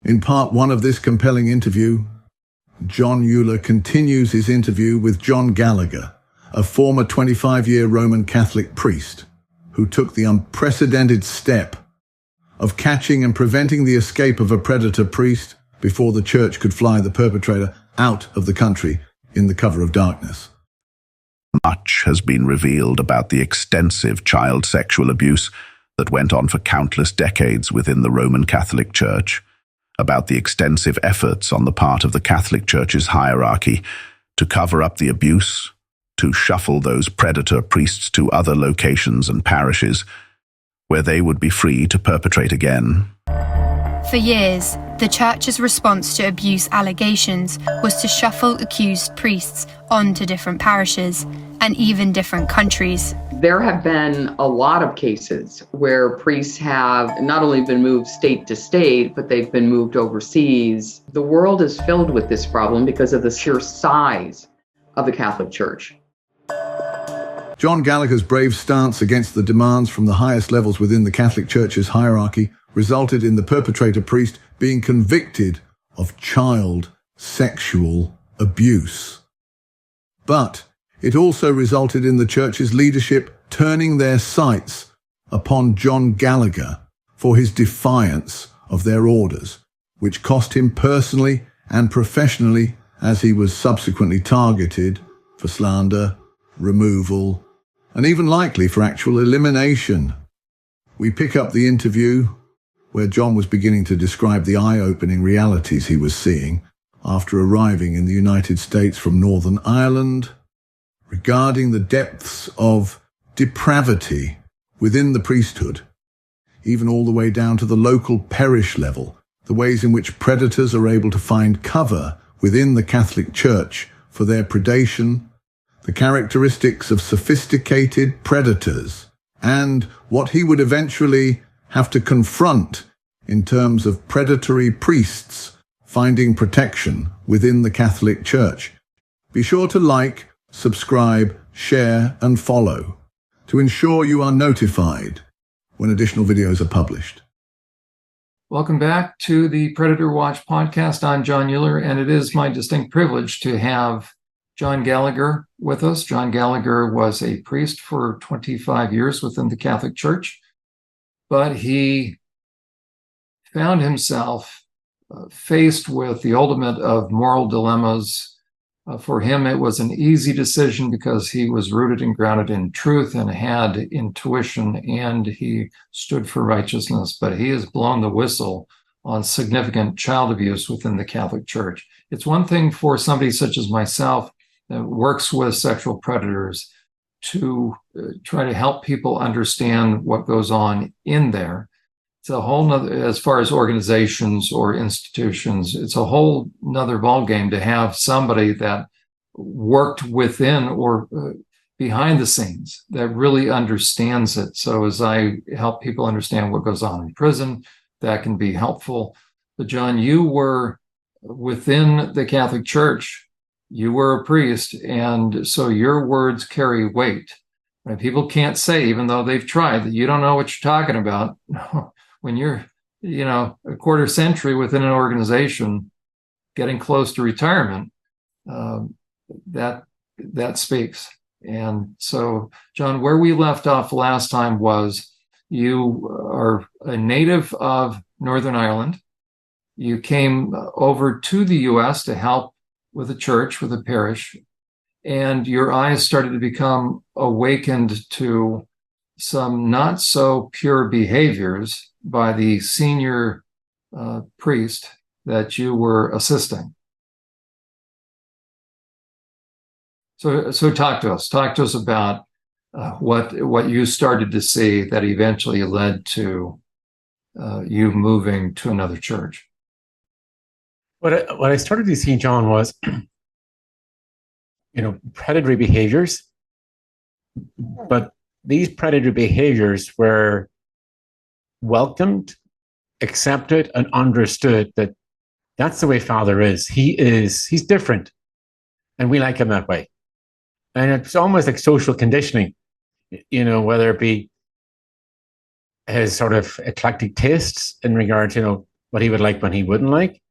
In part one of this compelling interview, John Uhler continues his interview with John Gallagher, a former 25-year Roman Catholic priest who took the unprecedented step of catching and preventing the escape of a predator priest before the church could fly the perpetrator out of the country in the cover of darkness. Much has been revealed about the extensive child sexual abuse that went on for countless decades within the Roman Catholic Church, about the extensive efforts on the part of the Catholic Church's hierarchy to cover up the abuse, to shuffle those predator priests to other locations and parishes where they would be free to perpetrate again. For years, the Church's response to abuse allegations was to shuffle accused priests onto different parishes and even different countries. There have been a lot of cases where priests have not only been moved state to state, but they've been moved overseas. The world is filled with this problem because of the sheer size of the Catholic Church. John Gallagher's brave stance against the demands from the highest levels within the Catholic Church's hierarchy resulted in the perpetrator priest being convicted of child sexual abuse. But it also resulted in the church's leadership turning their sights upon John Gallagher for his defiance of their orders, which cost him personally and professionally, as he was subsequently targeted for slander, removal, and even likely for actual elimination. We pick up the interview where John was beginning to describe the eye-opening realities he was seeing after arriving in the United States from Northern Ireland, regarding the depths of depravity within the priesthood, even all the way down to the local parish level, the ways in which predators are able to find cover within the Catholic Church for their predation, the characteristics of sophisticated predators, and what he would eventually have to confront in terms of predatory priests finding protection within the Catholic Church. Be sure to like, subscribe, share, and follow to ensure you are notified when additional videos are published. Welcome back to the Predator Watch podcast. I'm John Uhler, and it is my distinct privilege to have John Gallagher with us. John Gallagher was a priest for 25 years within the Catholic Church, but he found himself faced with the ultimate of moral dilemmas. For him, it was an easy decision because he was rooted and grounded in truth and had intuition, and he stood for righteousness. But he has blown the whistle on significant child abuse within the Catholic Church. It's one thing for somebody such as myself that works with sexual predators to try to help people understand what goes on in there. It's a whole nother, as far as organizations or institutions, it's a whole nother ballgame to have somebody that worked within or behind the scenes that really understands it. So as I help people understand what goes on in prison, that can be helpful. But John, you were within the Catholic Church. You were a priest, and so your words carry weight. And people can't say, even though they've tried, that you don't know what you're talking about. When you're, a quarter century within an organization, getting close to retirement, that speaks. And so, John, where we left off last time was you are a native of Northern Ireland. You came over to the U.S. to help with a church, with a parish, and your eyes started to become awakened to some not so pure behaviors by the senior priest that you were assisting. So talk to us about what you started to see that eventually led to you moving to another church. What I started to see, John, was, predatory behaviors, but these predatory behaviors were welcomed, accepted, and understood that that's the way Father is. He's different, and we like him that way. And it's almost like social conditioning, whether it be his sort of eclectic tastes in regard to, what he would like, when he wouldn't like,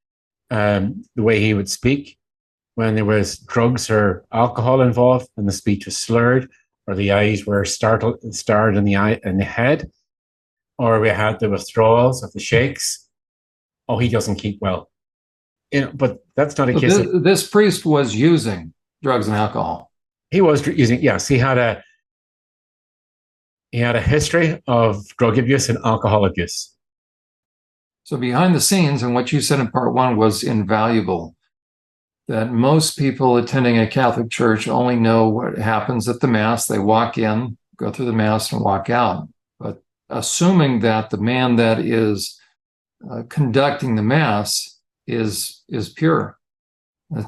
the way he would speak, when there was drugs or alcohol involved and the speech was slurred, or the eyes were starred in the head, or we had the withdrawals of the shakes. Oh, he doesn't keep well. But that's not a case of... This priest was using drugs and alcohol. He was using, yes, he had a history of drug abuse and alcohol abuse. So behind the scenes, and what you said in part one was invaluable, that most people attending a Catholic church only know what happens at the Mass. They walk in, go through the Mass, and walk out. But assuming that the man that is conducting the Mass is pure,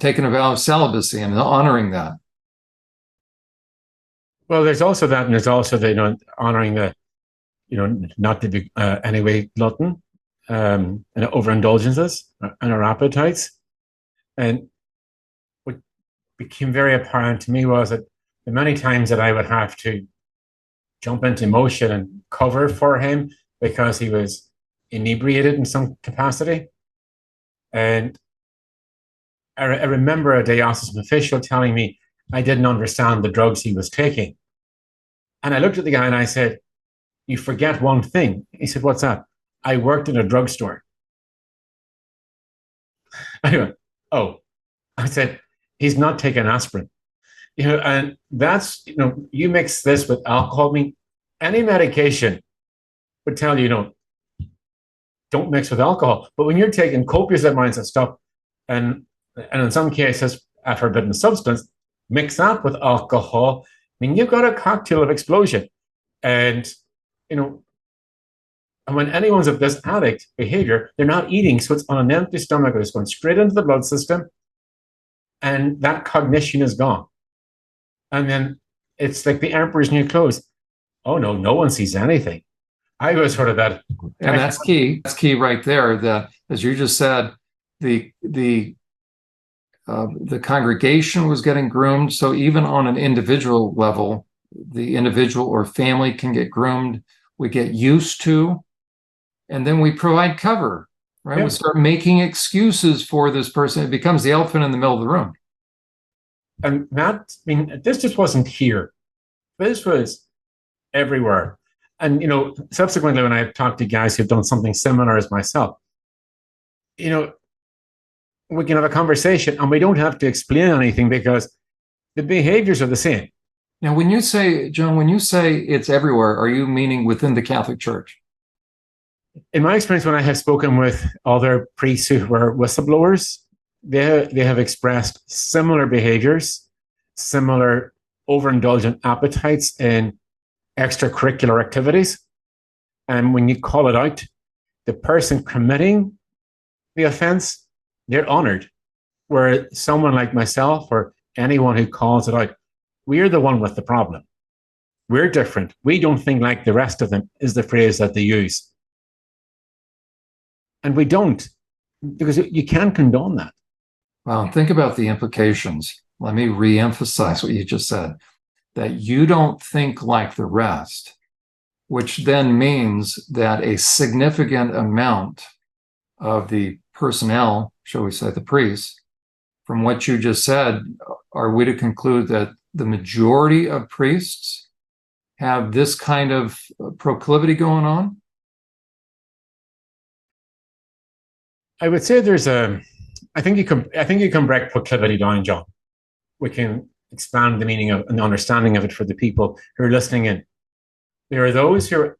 taking a vow of celibacy and honoring that. Well, there's also that, and there's also the honoring the, not to be anyway glutton, and overindulgences and our appetites. And what became very apparent to me was that the many times that I would have to jump into motion and cover for him because he was inebriated in some capacity. And I remember a diocesan official telling me I didn't understand the drugs he was taking. And I looked at the guy and I said, "You forget one thing." He said, "What's that?" "I worked in a drugstore." I went, "Oh." I said, "He's not taking aspirin." And that's, you mix this with alcohol. I mean, any medication would tell you, don't mix with alcohol. But when you're taking copious amounts of stuff, and in some cases, a forbidden substance, mix that with alcohol, I mean, you've got a cocktail of explosion. And, and when anyone's of this addict behavior, they're not eating. So it's on an empty stomach. It's going straight into the blood system. And that cognition is gone. And then it's like the emperor's new clothes. Oh, no one sees anything. I was sort of that. And that's key. That's key right there. That, as you just said, the congregation was getting groomed. So even on an individual level, the individual or family can get groomed. We get used to, and then we provide cover, right? Yeah. We start making excuses for this person. It becomes the elephant in the middle of the room. And this just wasn't here. This was everywhere. And, subsequently, when I've talked to guys who've done something similar as myself, we can have a conversation and we don't have to explain anything because the behaviors are the same. Now, when you say, John, when you say it's everywhere, are you meaning within the Catholic Church? In my experience, when I have spoken with other priests who were whistleblowers, they have expressed similar behaviors, similar overindulgent appetites in extracurricular activities. And when you call it out, the person committing the offense, they're honored. Where someone like myself or anyone who calls it out, we're the one with the problem. We're different. We don't think like the rest of them, is the phrase that they use. And we don't, because you can't condone that. Well, think about the implications. Let me re-emphasize what you just said, that you don't think like the rest, which then means that a significant amount of the personnel, shall we say the priests, from what you just said, are we to conclude that the majority of priests have this kind of proclivity going on? I would say I think you can break proclivity down, John. We can expand the meaning of and the understanding of it for the people who are listening in. There are those who are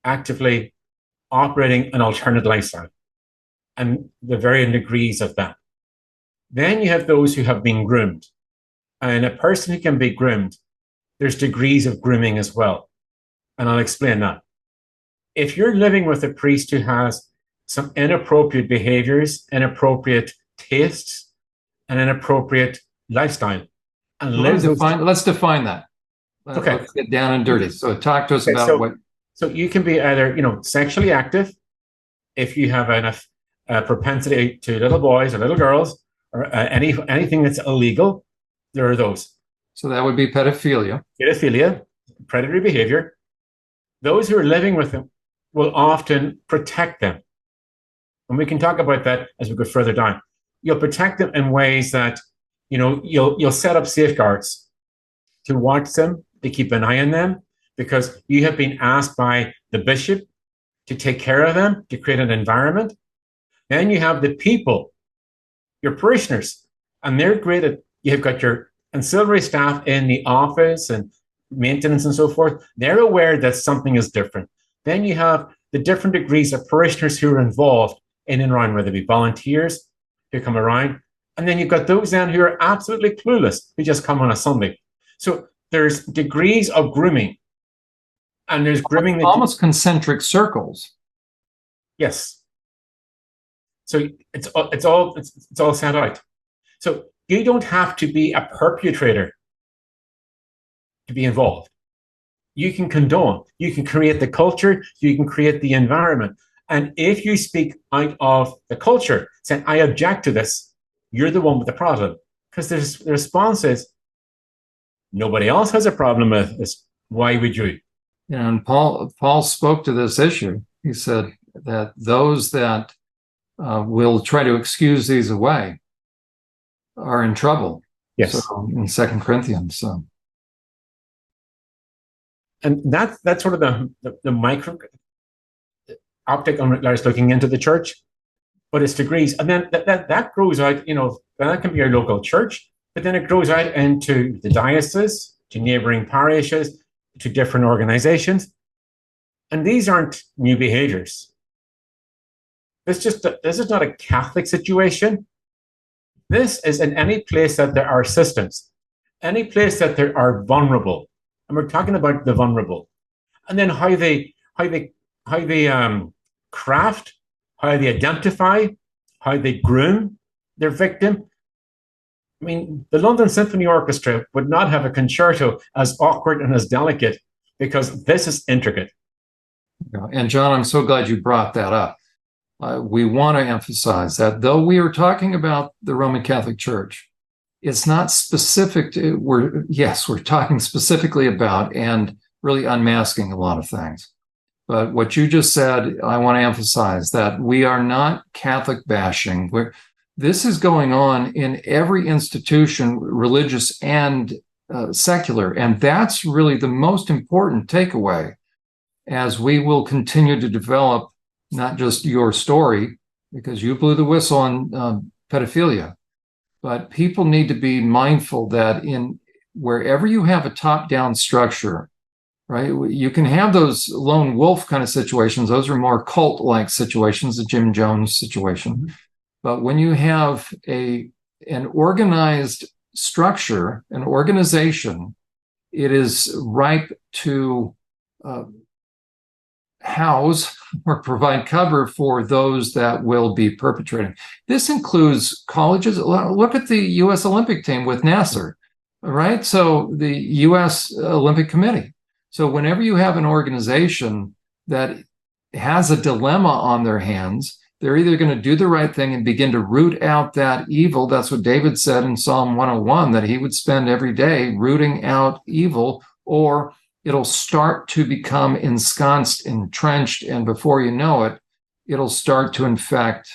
actively operating an alternate lifestyle and the varying degrees of that. Then you have those who have been groomed. And a person who can be groomed, there's degrees of grooming as well. And I'll explain that. If you're living with a priest who has some inappropriate behaviors, inappropriate tastes, and inappropriate lifestyle, and let's define that. Okay. Let's get down and dirty. So talk to us about what. So you can be either, sexually active, if you have a propensity to little boys or little girls, or anything that's illegal. There are those. So that would be pedophilia. Pedophilia, predatory behavior. Those who are living with them will often protect them. And we can talk about that as we go further down. You'll protect them in ways that, you'll set up safeguards to watch them, to keep an eye on them, because you have been asked by the bishop to take care of them, to create an environment. Then you have the people, your parishioners, and they're great at, you've got your ancillary staff in the office and maintenance and so forth. They're aware that something is different. Then you have the different degrees of parishioners who are involved in and around, whether it be volunteers who come around. And then you've got those then who are absolutely clueless, who just come on a Sunday. So there's degrees of grooming. And there's grooming that almost concentric circles. Yes. So it's all set out. So you don't have to be a perpetrator to be involved. You can condone, you can create the culture, you can create the environment. And if you speak out of the culture, saying, I object to this, you're the one with the problem. Because the response is, nobody else has a problem with this. Why would you? And Paul spoke to this issue. He said that those that will try to excuse these away are in trouble. Yes. So, in 2 Corinthians. So. And that's sort of the micro optic on looking into the church, but it's degrees. And then that grows out, that can be your local church, but then it grows out into the diocese, to neighboring parishes, to different organizations. And these aren't new behaviors. This is not a Catholic situation. This is in any place that there are systems, any place that there are vulnerable. And we're talking about the vulnerable. And then how they craft, how they identify, how they groom their victim. I mean, the London Symphony Orchestra would not have a concerto as awkward and as delicate, because this is intricate. And John, I'm so glad you brought that up. We want to emphasize that though we are talking about the Roman Catholic Church, it's not specific to, we're talking specifically about and really unmasking a lot of things. But what you just said, I want to emphasize that we are not Catholic bashing. This is going on in every institution, religious and secular. And that's really the most important takeaway as we will continue to develop not just your story, because you blew the whistle on pedophilia, but people need to be mindful that in wherever you have a top-down structure, right, you can have those lone wolf kind of situations. Those are more cult-like situations, the Jim Jones situation. Mm-hmm. But when you have an organized structure, an organization, it is ripe to house or provide cover for those that will be perpetrating. This includes colleges. Look at the U.S. Olympic team with Nasser, right? So the U.S. Olympic Committee. So whenever you have an organization that has a dilemma on their hands, they're either going to do the right thing and begin to root out that evil. That's what David said in Psalm 101, that he would spend every day rooting out evil, or it'll start to become ensconced, entrenched, and before you know it, it'll start to infect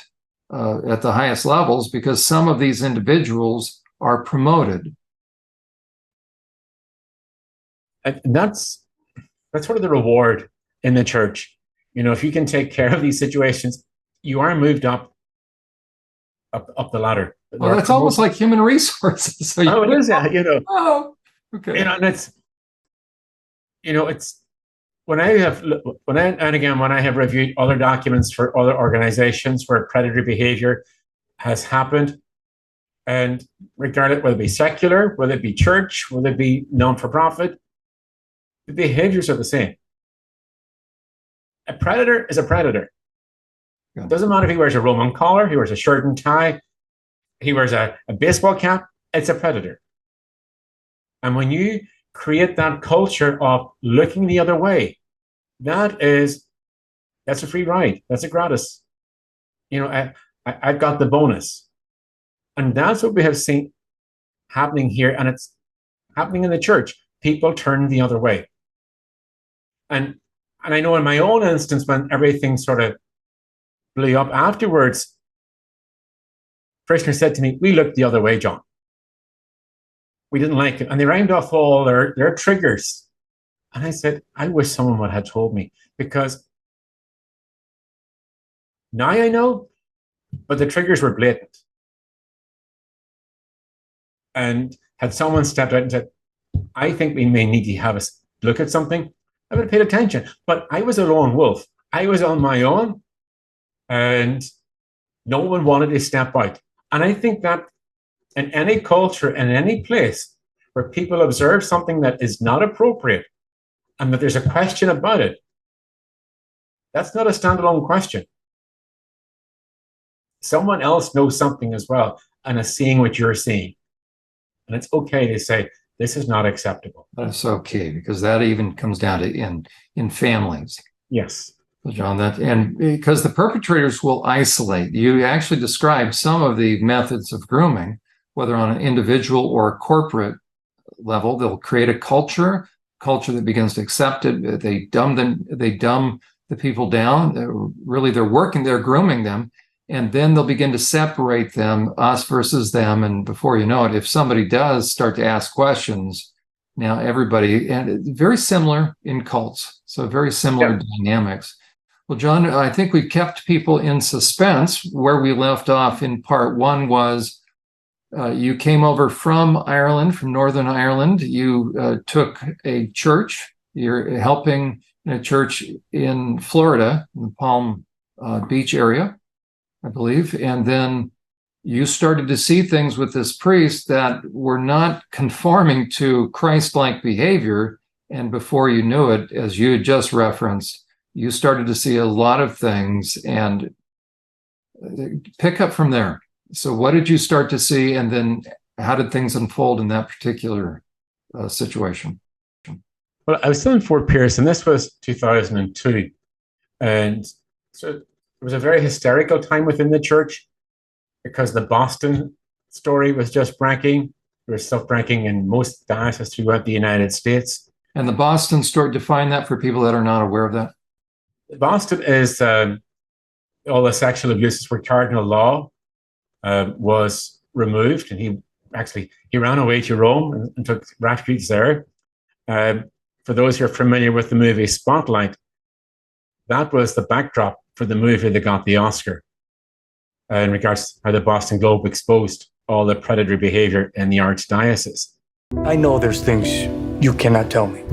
at the highest levels, because some of these individuals are promoted. And that's sort of the reward in the church. If you can take care of these situations, you are moved up the ladder. Well, that's almost like human resources. So it is, Oh, okay. And it's when I have reviewed other documents for other organizations where predatory behavior has happened, and regardless whether it be secular, whether it be church, whether it be non-for-profit, the behaviors are the same. A predator is a predator. It doesn't matter if he wears a Roman collar, he wears a shirt and tie, he wears a baseball cap, it's a predator. And when you create that culture of looking the other way, that's a free ride. That's a gratis. I've got the bonus. And that's what we have seen happening here. And it's happening in the church. People turn the other way. And I know in my own instance, when everything sort of blew up afterwards, parishioners said to me, "We looked the other way, John. We didn't like it." And they rhymed off all their triggers. And I said, I wish someone would have told me, because now I know, but the triggers were blatant. And had someone stepped out and said, I think we may need to have a look at something, I would have paid attention. But I was a lone wolf. I was on my own, and no one wanted to step out. And I think that in any culture, in any place where people observe something that is not appropriate and that there's a question about it, that's not a standalone question. Someone else knows something as well and is seeing what you're seeing. And it's okay to say, this is not acceptable. That's okay, because that even comes down to in families. Yes. John, and because the perpetrators will isolate. You actually described some of the methods of grooming, whether on an individual or a corporate level. They'll create a culture that begins to accept it. They dumb the people down. They're grooming them. And then they'll begin to separate them, us versus them. And before you know it, if somebody does start to ask questions, now everybody, and it's very similar in cults. So very similar dynamics. Well, John, I think we've kept people in suspense. Where we left off in part one was you came over from Ireland, from Northern Ireland. You took a church. You're helping in a church in Florida, in the Palm Beach area, I believe. And then you started to see things with this priest that were not conforming to Christ-like behavior. And before you knew it, as you had just referenced, you started to see a lot of things and pick up from there. So what did you start to see? And then how did things unfold in that particular situation? Well, I was still in Fort Pierce, and this was 2002. And so it was a very hysterical time within the church because the Boston story was just breaking. There was stuff breaking in most dioceses throughout the United States. And the Boston story, define that for people that are not aware of that. Boston is all the sexual abuses where cardinal law was removed, and he ran away to Rome and took refuge there. For those who are familiar with the movie Spotlight, that was the backdrop for the movie that got the Oscar in regards to how the Boston Globe exposed all the predatory behavior in the archdiocese. I know there's things you cannot tell me,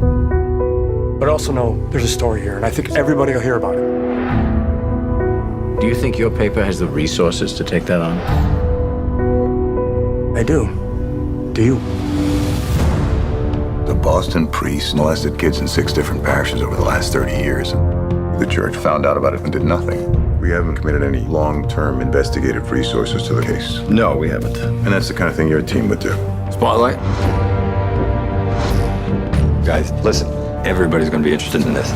but I also know there's a story here, and I think everybody will hear about it. Do you think your paper has the resources to take that on? I do. Do you? The Boston priest molested kids in 6 different parishes over the last 30 years. The church found out about it and did nothing. We haven't committed any long-term investigative resources to the case. No, we haven't. And that's the kind of thing your team would do. Spotlight? Guys, listen. Everybody's going to be interested in this.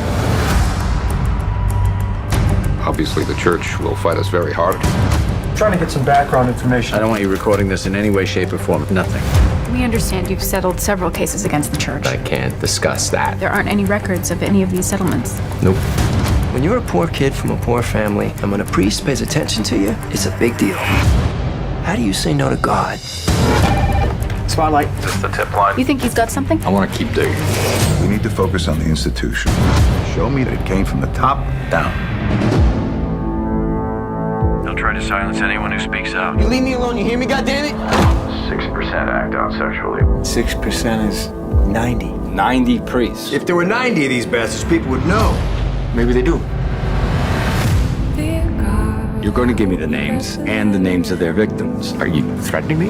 Obviously, the church will fight us very hard. I'm trying to get some background information. I don't want you recording this in any way, shape, or form. Nothing. We understand you've settled several cases against the church. I can't discuss that. There aren't any records of any of these settlements. Nope. When you're a poor kid from a poor family, and when a priest pays attention to you, it's a big deal. How do you say no to God? Spotlight. Is this the tip line? You think he's got something? I want to keep digging. We need to focus on the institution. Show me that it came from the top down. They'll try to silence anyone who speaks out. You leave me alone, you hear me, goddammit? 6% act out sexually. 6% is 90. 90 priests. If there were 90 of these bastards, people would know. Maybe they do. You're going to give me the names and the names of their victims. Are you threatening me?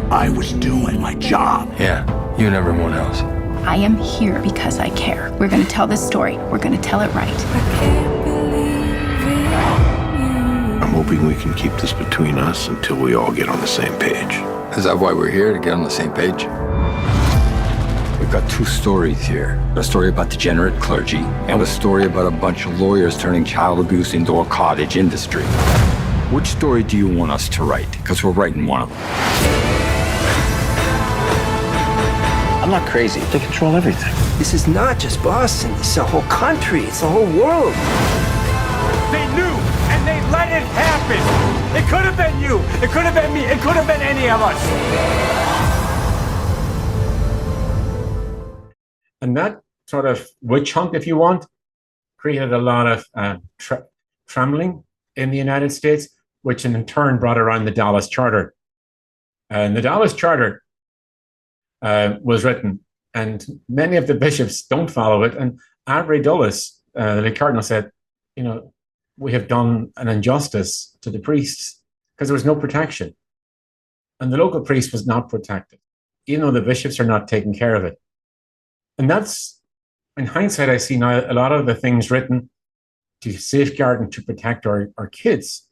I was doing my job. Yeah, you and everyone else. I am here because I care. We're going to tell this story. We're going to tell it right. I'm hoping we can keep this between us until we all get on the same page. Is that why we're here, to get on the same page? We've got 2 stories here. A story about degenerate clergy, and a story about a bunch of lawyers turning child abuse into a cottage industry. Which story do you want us to write? Because we're writing one of them. I'm not crazy. They control everything. This is not just Boston. It's a whole country. It's a whole world. They knew they let it happen. It could have been you. It could have been me. It could have been any of us. And that sort of witch hunt, if you want, created a lot of trembling in the United States, which in turn brought around the Dallas Charter. And the Dallas Charter was written, and many of the bishops don't follow it. And Avery Dulles, the late cardinal, said, you know, we have done an injustice to the priests because there was no protection. And the local priest was not protected, even though the bishops are not taking care of it. And that's, in hindsight, I see now a lot of the things written to safeguard and to protect our kids.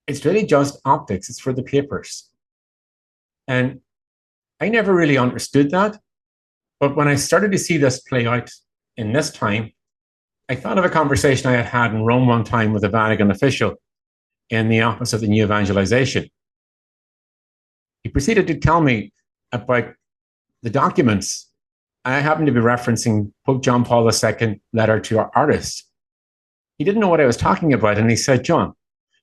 It's really just optics. It's for the papers. And I never really understood that. But when I started to see this play out in this time, I thought of a conversation I had had in Rome one time with a Vatican official in the Office of the New Evangelization. He proceeded to tell me about the documents. I happened to be referencing Pope John Paul II letter to our artists. He didn't know what I was talking about, and he said, John,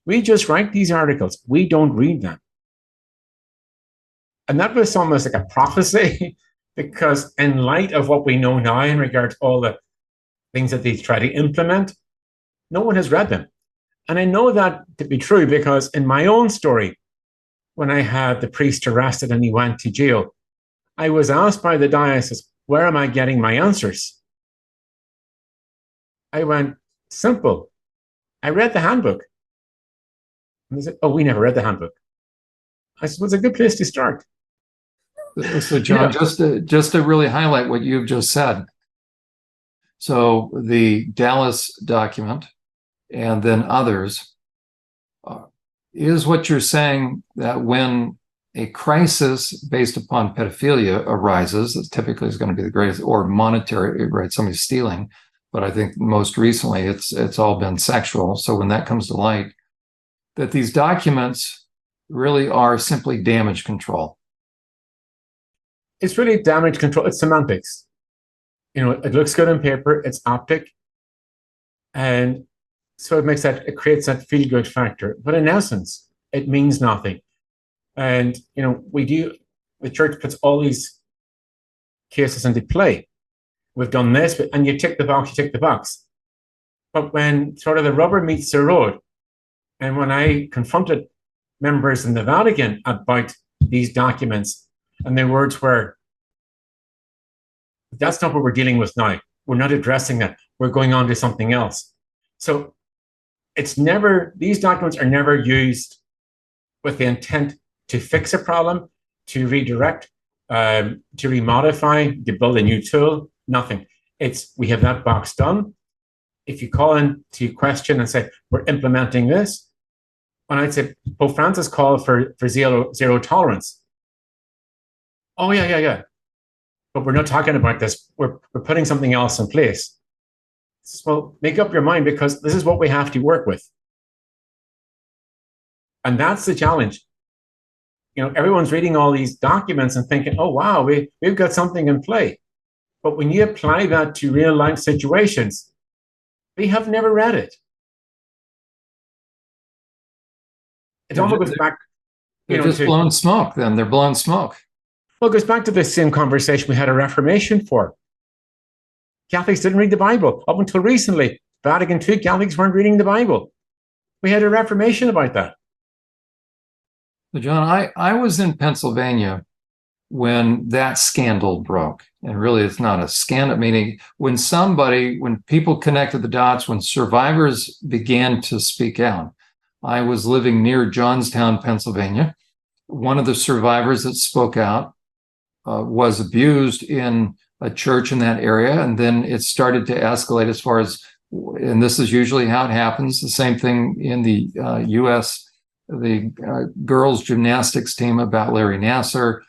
we just write these articles. We don't read them. And that was almost like a prophecy, because in light of what we know now in regards to all the things that they try to implement, no one has read them. And I know that to be true because in my own story, when I had the priest arrested and he went to jail, I was asked by the diocese, where am I getting my answers? I went, simple. I read the handbook. And they said, oh, we never read the handbook. I said, well, it's a good place to start. So, John, just to really highlight what you've just said. So the Dallas document and then others, is what you're saying that when a crisis based upon pedophilia arises, that typically is going to be the greatest, or monetary, right? Somebody's stealing, but I think most recently it's all been sexual. So when that comes to light, that these documents really are simply damage control. It's really damage control. It's semantics. You know, it looks good on paper. It's optic, and so it creates that feel-good factor. But in essence, it means nothing. And you know, the church puts all these cases into play. We've done this, and you tick the box. You tick the box. But when sort of the rubber meets the road, and when I confronted members in the Vatican about these documents, and their words were, that's not what we're dealing with now. We're not addressing that. We're going on to something else. So these documents are never used with the intent to fix a problem, to redirect, to remodify, to build a new tool, nothing. We have that box done. If you call in to question and say, we're implementing this, and I'd say, Pope Francis called for zero tolerance. Oh, yeah. But we're not talking about this. We're putting something else in place. Well, make up your mind, because this is what we have to work with. And that's the challenge. You know, everyone's reading all these documents and thinking, oh, wow, we've got something in play. But when you apply that to real life situations, we have never read it. It almost goes back. They're just blowing smoke then. They're blowing smoke. Well, it goes back to the same conversation we had a Reformation for. Catholics didn't read the Bible. Up until recently, Vatican II, Catholics weren't reading the Bible. We had a Reformation about that. So, John, I was in Pennsylvania when that scandal broke. And really, it's not a scandal, meaning when people connected the dots, when survivors began to speak out. I was living near Johnstown, Pennsylvania. One of the survivors that spoke out was abused in a church in that area. And then it started to escalate as far as, and this is usually how it happens, the same thing in the U.S., the girls gymnastics team about Larry Nassar.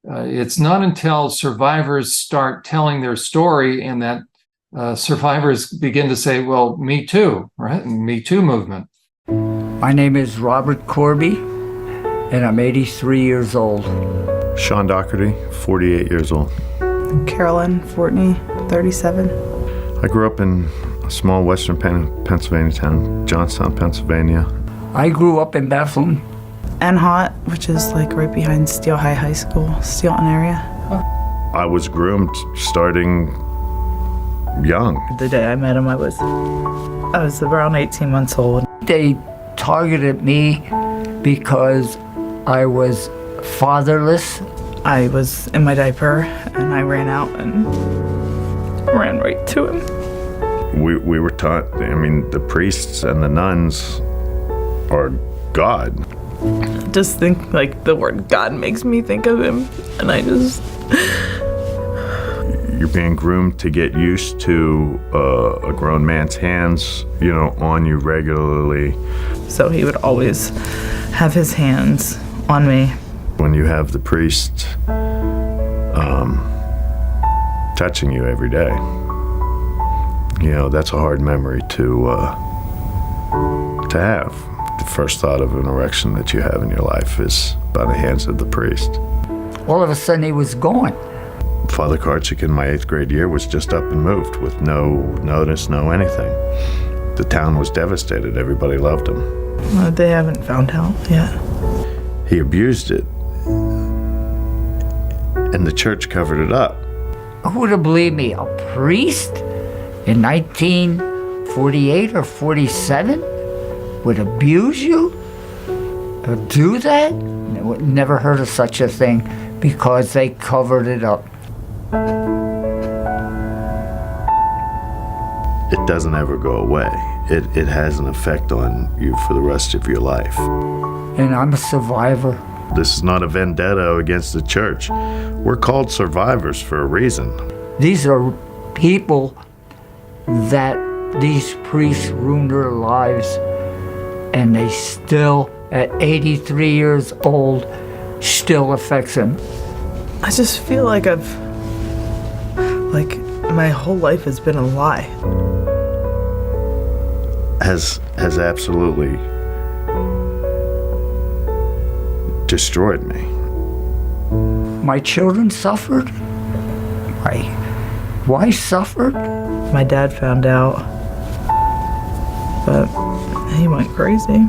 It's not until survivors start telling their story and that survivors begin to say, well, me too, right? Me Too movement. My name is Robert Corby, and I'm 83 years old. Sean Doherty, 48 years old. Carolyn Fortney, 37. I grew up in a small western Pennsylvania town, Johnstown, Pennsylvania. I grew up in Bethlehem. Anhot, which is like right behind Steel High School, Steelton area. I was groomed starting young. The day I met him, I was around 18 months old. They targeted me because I was fatherless. I was in my diaper and I ran out and ran right to him. We were taught, I mean, the priests and the nuns are God. Just think, like, the word God makes me think of him, and I just... You're being groomed to get used to a grown man's hands, you know, on you regularly. So he would always have his hands on me. When you have the priest touching you every day, you know, that's a hard memory to have. The first thought of an erection that you have in your life is by the hands of the priest. All of a sudden, he was gone. Father Karchik in my 8th grade year was just up and moved with no notice, no anything. The town was devastated. Everybody loved him. They haven't found out yet. He abused it, and the church covered it up. Who would have believed me? A priest in 1948 or 47 would abuse you? Would do that? Never heard of such a thing because they covered it up. It doesn't ever go away. It has an effect on you for the rest of your life. And I'm a survivor. This is not a vendetta against the church. We're called survivors for a reason. These are people that these priests ruined their lives, and they still, at 83 years old, still affects them. I just feel like my whole life has been a lie. Has absolutely destroyed me. My children suffered. My wife suffered. My dad found out, but he went crazy.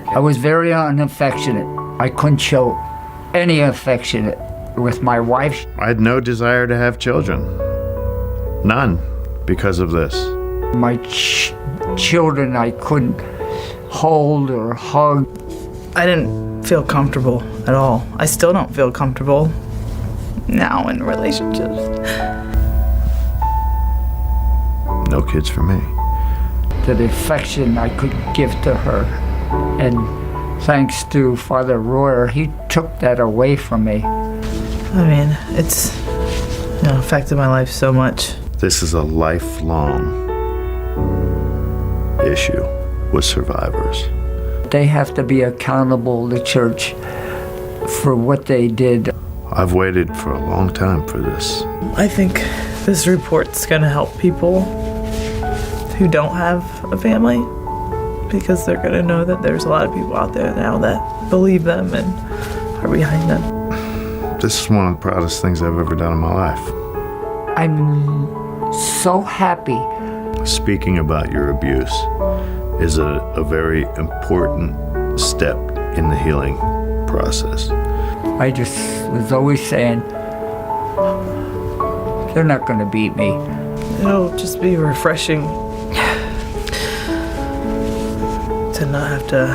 I was very unaffectionate. I couldn't show any affection with my wife. I had no desire to have children. None, because of this. My children I couldn't hold or hug. I didn't feel comfortable at all. I still don't feel comfortable now in relationships. No kids for me. The affection I could give to her. And thanks to Father Royer, he took that away from me. I mean, it's affected my life so much. This is a lifelong issue with survivors. They have to be accountable, the church, for what they did. I've waited for a long time for this. I think this report's gonna help people who don't have a family, because they're gonna know that there's a lot of people out there now that believe them and are behind them. This is one of the proudest things I've ever done in my life. I'm so happy. Speaking about your abuse is a very important step in the healing process. I just was always saying, they're not going to beat me. It'll just be refreshing to not have to,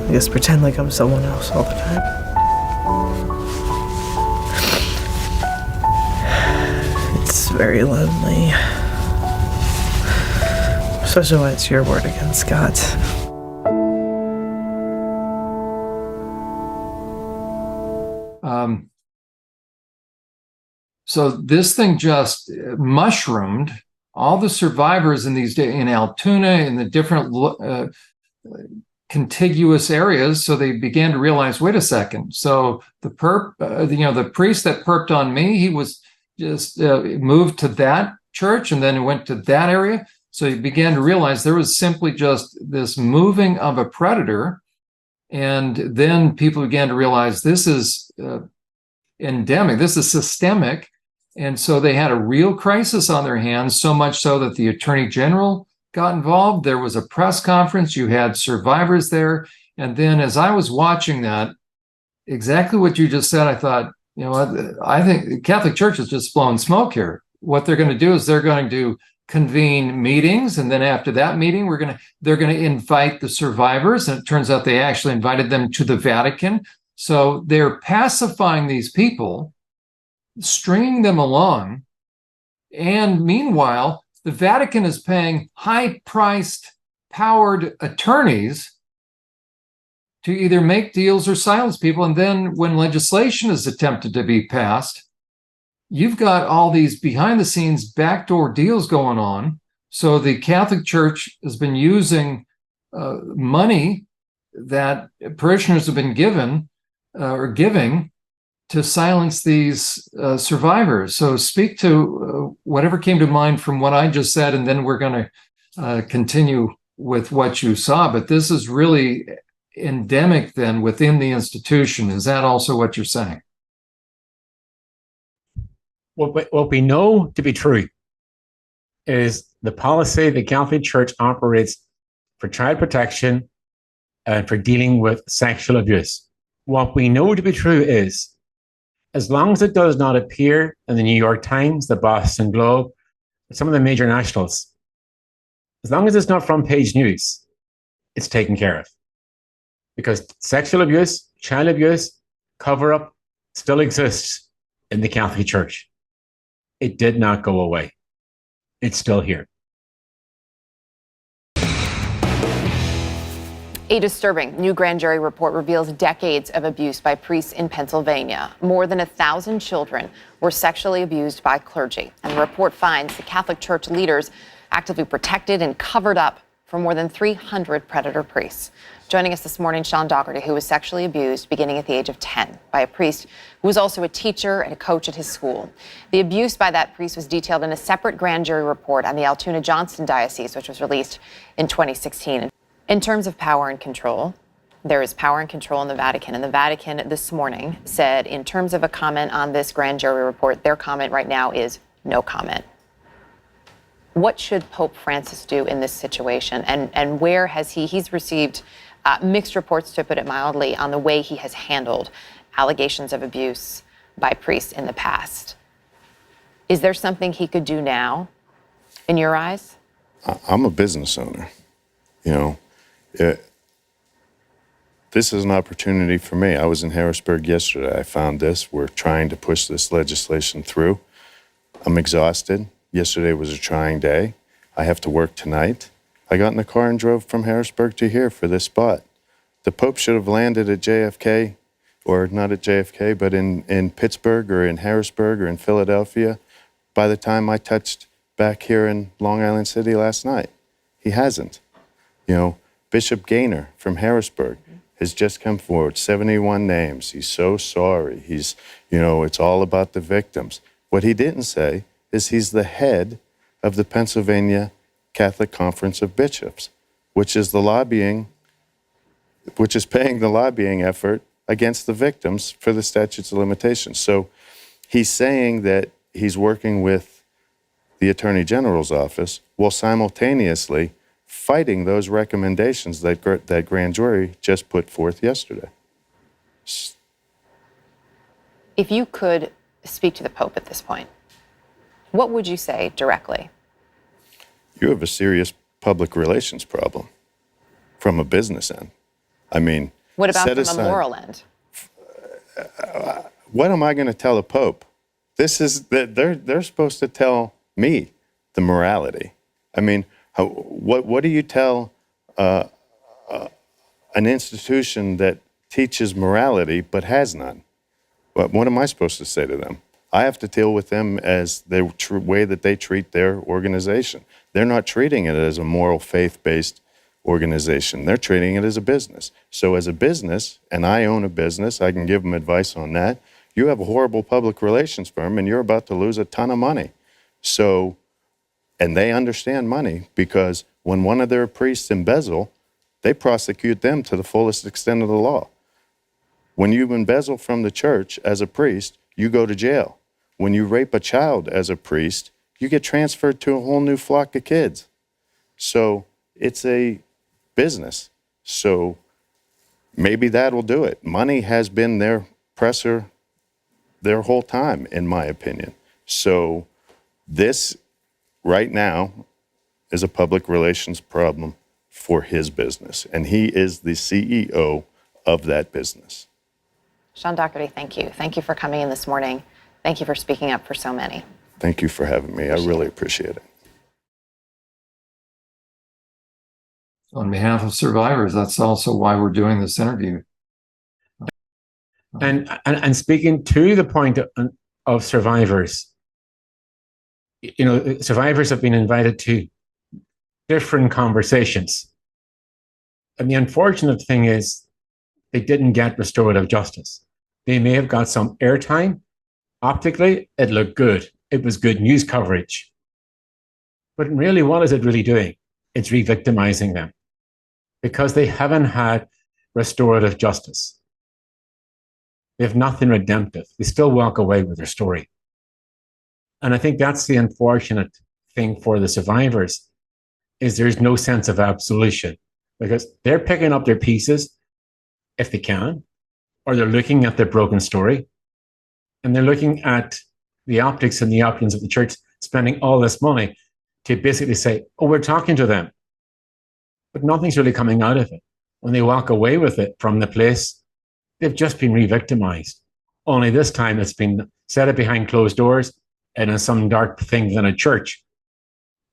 I guess, pretend like I'm someone else all the time. It's very lonely. Especially when it's your word against God's. So this thing just mushroomed. All the survivors in these days in Altoona, in the different contiguous areas, so they began to realize, wait a second. So the the priest that perped on me, he was just moved to that church, and then he went to that area. So he began to realize there was simply just this moving of a predator, and then people began to realize this is endemic, this is systemic, And so they had a real crisis on their hands, so much so that the Attorney General got involved. There was a press conference. You had survivors there. And then as I was watching that, exactly what you just said, I thought, you know what, I think the Catholic Church is just blowing smoke here. What they're going to do is they're going to convene meetings, and then after that meeting, they're going to invite the survivors, and it turns out they actually invited them to the Vatican. So they're pacifying these people, stringing them along, and meanwhile, the Vatican is paying high-priced, powered attorneys to either make deals or silence people. And then when legislation is attempted to be passed, you've got all these behind-the-scenes backdoor deals going on. So the Catholic Church has been using money that parishioners have been given or giving to silence these survivors. So speak to whatever came to mind from what I just said, and then we're going to continue with what you saw. But this is really endemic then within the institution. Is that also what you're saying? What we know to be true is the policy the Catholic Church operates for child protection and for dealing with sexual abuse. What we know to be true is, as long as it does not appear in the New York Times, the Boston Globe, some of the major nationals, as long as it's not front page news, it's taken care of. Because sexual abuse, child abuse, cover-up still exists in the Catholic Church. It did not go away. It's still here. A disturbing new grand jury report reveals decades of abuse by priests in Pennsylvania. More than 1,000 children were sexually abused by clergy. And the report finds the Catholic Church leaders actively protected and covered up for more than 300 predator priests. Joining us this morning, Sean Dougherty, who was sexually abused beginning at the age of 10 by a priest who was also a teacher and a coach at his school. The abuse by that priest was detailed in a separate grand jury report on the Altoona-Johnston Diocese, which was released in 2016. In terms of power and control, there is power and control in the Vatican. And the Vatican this morning said, in terms of a comment on this grand jury report, their comment right now is no comment. What should Pope Francis do in this situation? And where has he's received mixed reports, to put it mildly, on the way he has handled allegations of abuse by priests in the past. Is there something he could do now, in your eyes? I'm a business owner. You know, this is an opportunity for me. I was in Harrisburg yesterday. I found this. We're trying to push this legislation through. I'm exhausted. Yesterday was a trying day. I have to work tonight. I got in the car and drove from Harrisburg to here for this spot. The Pope should have landed at JFK, or not at JFK, but in Pittsburgh or in Harrisburg or in Philadelphia by the time I touched back here in Long Island City last night. He hasn't. You know, Bishop Gaynor from Harrisburg has just come forward, 71 names. He's so sorry. He's, you know, it's all about the victims. What he didn't say is he's the head of the Pennsylvania Catholic Conference of Bishops, which is paying the lobbying effort against the victims for the statutes of limitations. So he's saying that he's working with the Attorney General's office while simultaneously fighting those recommendations that grand jury just put forth yesterday. If you could speak to the Pope at this point, what would you say directly? You have a serious public relations problem from a business end. I mean, what about from a moral end? What am I going to tell the Pope? This is that they're supposed to tell me the morality. I mean, what do you tell an institution that teaches morality but has none? What am I supposed to say to them? I have to deal with them as the way that they treat their organization. They're not treating it as a moral, faith-based organization. They're treating it as a business. So as a business, and I own a business, I can give them advice on that. You have a horrible public relations firm and you're about to lose a ton of money. So, and they understand money because when one of their priests embezzle, they prosecute them to the fullest extent of the law. When you embezzle from the church as a priest, you go to jail. when you rape a child as a priest, you get transferred to a whole new flock of kids. So it's a business. So maybe that'll do it. Money has been their presser their whole time, in my opinion. So this right now is a public relations problem for his business, and he is the CEO of that business. Sean Doherty, thank you. Thank you for coming in this morning. Thank you for speaking up for so many. Thank you for having me. I really appreciate it. On behalf of survivors, that's also why we're doing this interview. And speaking to the point of survivors, you know, survivors have been invited to different conversations. And the unfortunate thing is they didn't get restorative justice. They may have got some airtime. Optically, it looked good. It was good news coverage. But really, what is it really doing? It's re-victimizing them because they haven't had restorative justice. They have nothing redemptive. They still walk away with their story. And I think that's the unfortunate thing for the survivors, is there's no sense of absolution because they're picking up their pieces if they can, or they're looking at their broken story, and they're looking at the optics and the options of the church spending all this money to basically say, oh, we're talking to them. But nothing's really coming out of it. When they walk away with it from the place, they've just been re-victimized. Only this time it's been set up behind closed doors and in some dark thing than a church.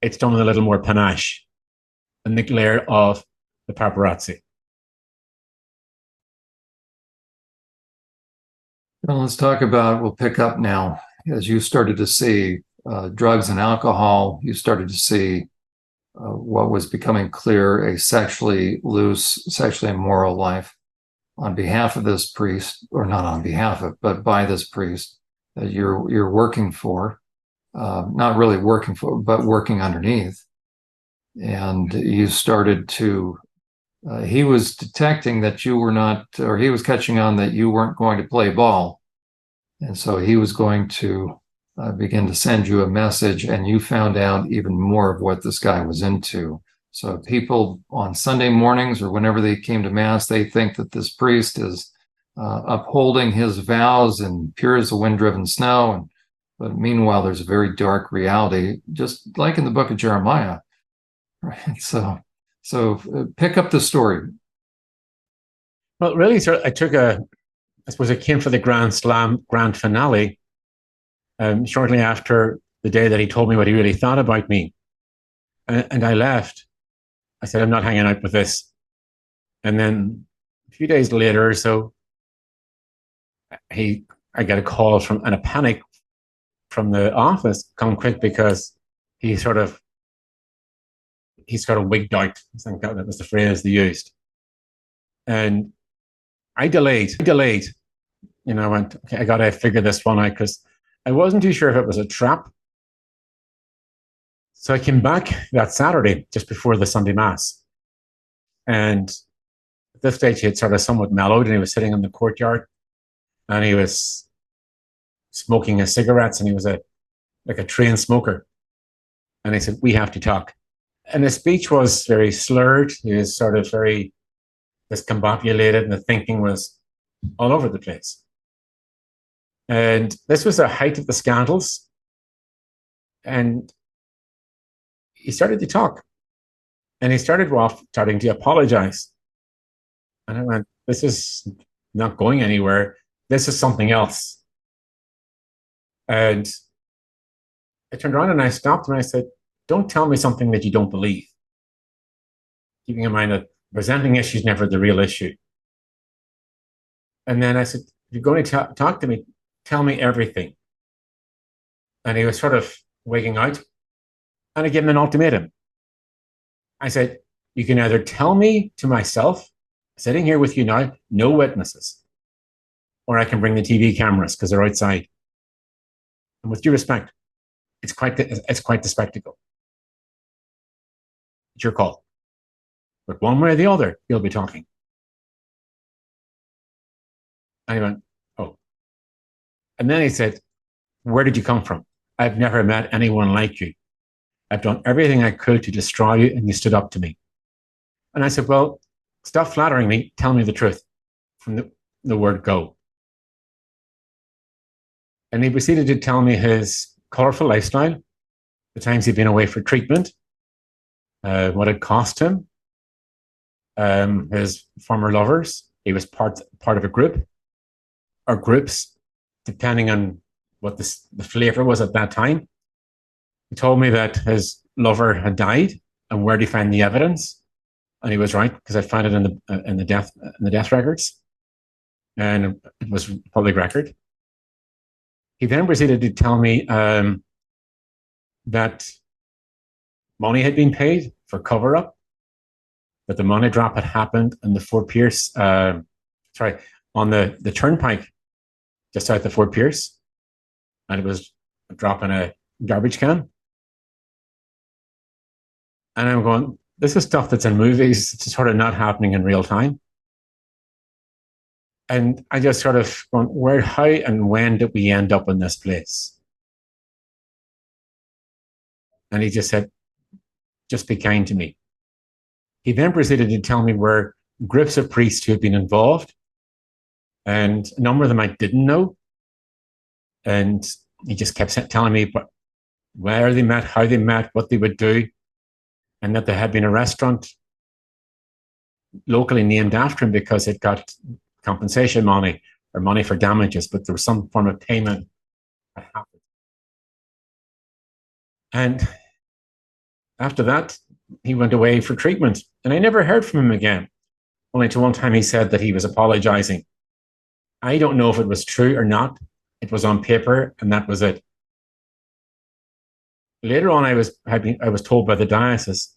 It's done with a little more panache and the glare of the paparazzi. Well, let's talk about, we'll pick up now. As you started to see drugs and alcohol, you started to see what was becoming clear, a sexually loose, sexually immoral life on behalf of this priest, or not on behalf of, but by this priest that you're working for, not really working for, but working underneath. And you started to, he was detecting that you were not, or he was catching on that you weren't going to play ball. And so he was going to begin to send you a message, and you found out even more of what this guy was into. So people on Sunday mornings or whenever they came to Mass, they think that this priest is upholding his vows and pure as the wind-driven snow. But meanwhile, there's a very dark reality, just like in the book of Jeremiah. Right? So pick up the story. Well, really, sir, I suppose it came for the grand finale, shortly after the day that he told me what he really thought about me. And I left. I said, I'm not hanging out with this. And then a few days later or so, I got a call and a panic from the office, come quick, because he sort of wigged out. I think that was the phrase they used. And I delayed. You know, I went, okay, I got to figure this one out because I wasn't too sure if it was a trap. So I came back that Saturday, just before the Sunday Mass. And at this stage, he had sort of somewhat mellowed, and he was sitting in the courtyard, and he was smoking his cigarettes, and he was like a trained smoker. And I said, we have to talk. And his speech was very slurred. He was sort of very discombobulated, and the thinking was all over the place. And this was the height of the scandals. And he started to talk. And he started starting to apologize. And I went, this is not going anywhere. This is something else. And I turned around and I stopped and I said, don't tell me something that you don't believe. Keeping in mind that presenting issue is never the real issue. And then I said, if you're going to talk to me, tell me everything. And he was sort of wigging out. And I gave him an ultimatum. I said, you can either tell me to myself, sitting here with you now, no witnesses, or I can bring the TV cameras because they're outside. And with due respect, it's quite the spectacle. It's your call. But one way or the other, you'll be talking. And he went, oh. And then he said, where did you come from? I've never met anyone like you. I've done everything I could to destroy you, and you stood up to me. And I said, well, stop flattering me. Tell me the truth from the word go. And he proceeded to tell me his colorful lifestyle, the times he'd been away for treatment, what it cost him, his former lovers. He was part of a group or groups, depending on what the flavor was at that time. He told me that his lover had died and where did he find the evidence. And he was right, because I found it in the death records, and it was public record. He then proceeded to tell me that money had been paid for cover-up, that the money drop had happened in the Fort Pierce, on the turnpike just out the Fort Pierce, and it was a drop in a garbage can. And I'm going, this is stuff that's in movies. It's sort of not happening in real time. And I just sort of going, how and when did we end up in this place? And he just said, just be kind to me. He then proceeded to tell me where groups of priests who had been involved, and a number of them I didn't know. And he just kept telling me where they met, how they met, what they would do, and that there had been a restaurant locally named after him because it got compensation money or money for damages, but there was some form of payment that happened. And after that, he went away for treatment, and I never heard from him again. Only to one time he said that he was apologizing. I don't know if it was true or not. It was on paper, and that was it. Later on, I was told by the diocese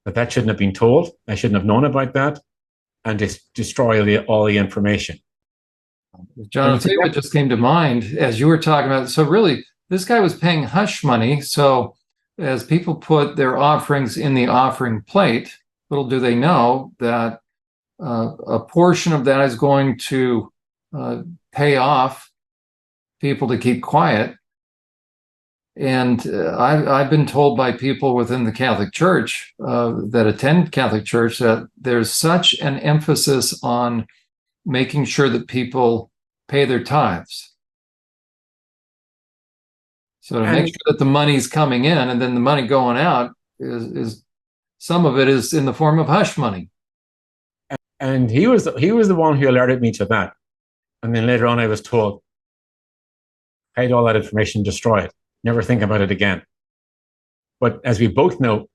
that shouldn't have been told. I shouldn't have known about that, and destroy all the information. John, I'll tell you what just came to mind as you were talking about. So really, this guy was paying hush money. So as people put their offerings in the offering plate, little do they know that a portion of that is going to pay off people to keep quiet. And I've been told by people within the Catholic Church that attend Catholic Church that there's such an emphasis on making sure that people pay their tithes. So to make sure that the money's coming in and then the money going out is some of it is in the form of hush money. And he was the one who alerted me to that. And then later on I was told, hide all that information, destroy it. Never think about it again. But as we both know,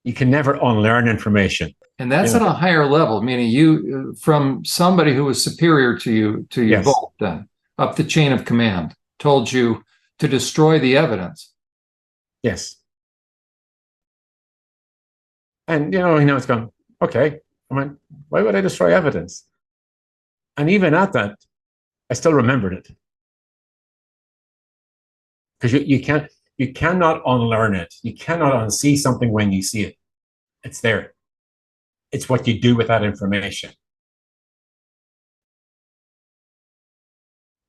you can never unlearn information. And that's at a higher level, meaning you, from somebody who was superior to you yes. Both then, up the chain of command, told you to destroy the evidence. Yes. And, it's gone, okay. I mean, why would I destroy evidence? And even at that, I still remembered it. Because you cannot unlearn it. You cannot unsee something when you see it. It's there. It's what you do with that information.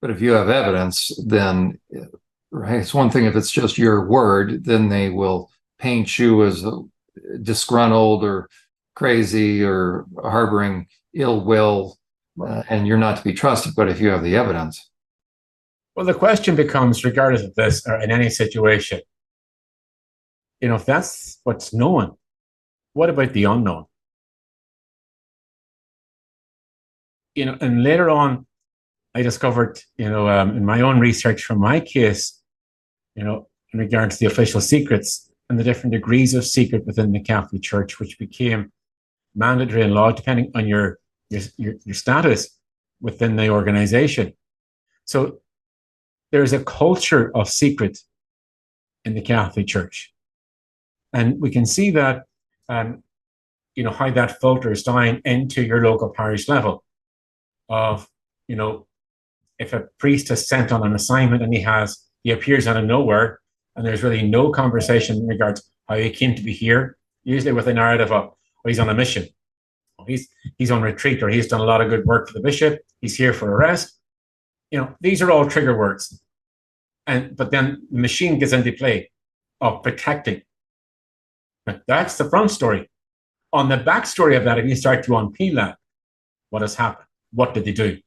But if you have evidence, then right, it's one thing if it's just your word, then they will paint you as disgruntled or crazy or harboring ill will, and you're not to be trusted. But if you have the evidence. Well, the question becomes, regardless of this or in any situation, if that's what's known, what about the unknown? And later on, I discovered, in my own research from my case, in regards to the official secrets and the different degrees of secret within the Catholic Church, which became mandatory in law depending on your status within the organization. So there's a culture of secret in the Catholic Church. And we can see that, how that filters down into your local parish level of, if a priest is sent on an assignment and he appears out of nowhere and there's really no conversation in regards to how he came to be here, usually with a narrative of, he's on a mission, he's on retreat, or he's done a lot of good work for the bishop, he's here for a rest. These are all trigger words. But then the machine gets into play of protecting. That's the front story. On the back story of that, if you start to unpeel that, what has happened? What did they do?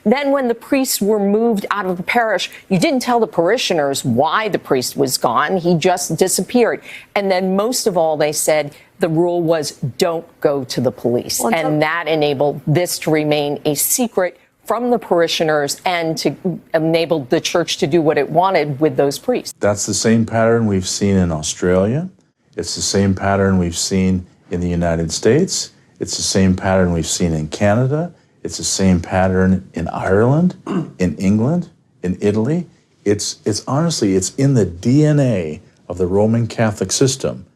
Then when the priests were moved out of the parish, you didn't tell the parishioners why the priest was gone. He just disappeared. And then most of all, they said the rule was don't go to the police. And that enabled this to remain a secret from the parishioners and to enable the church to do what it wanted with those priests. That's the same pattern we've seen in Australia. It's the same pattern we've seen in the United States. It's the same pattern we've seen in Canada. It's the same pattern in Ireland, in England, in Italy. It's honestly, it's in the DNA of the Roman Catholic system.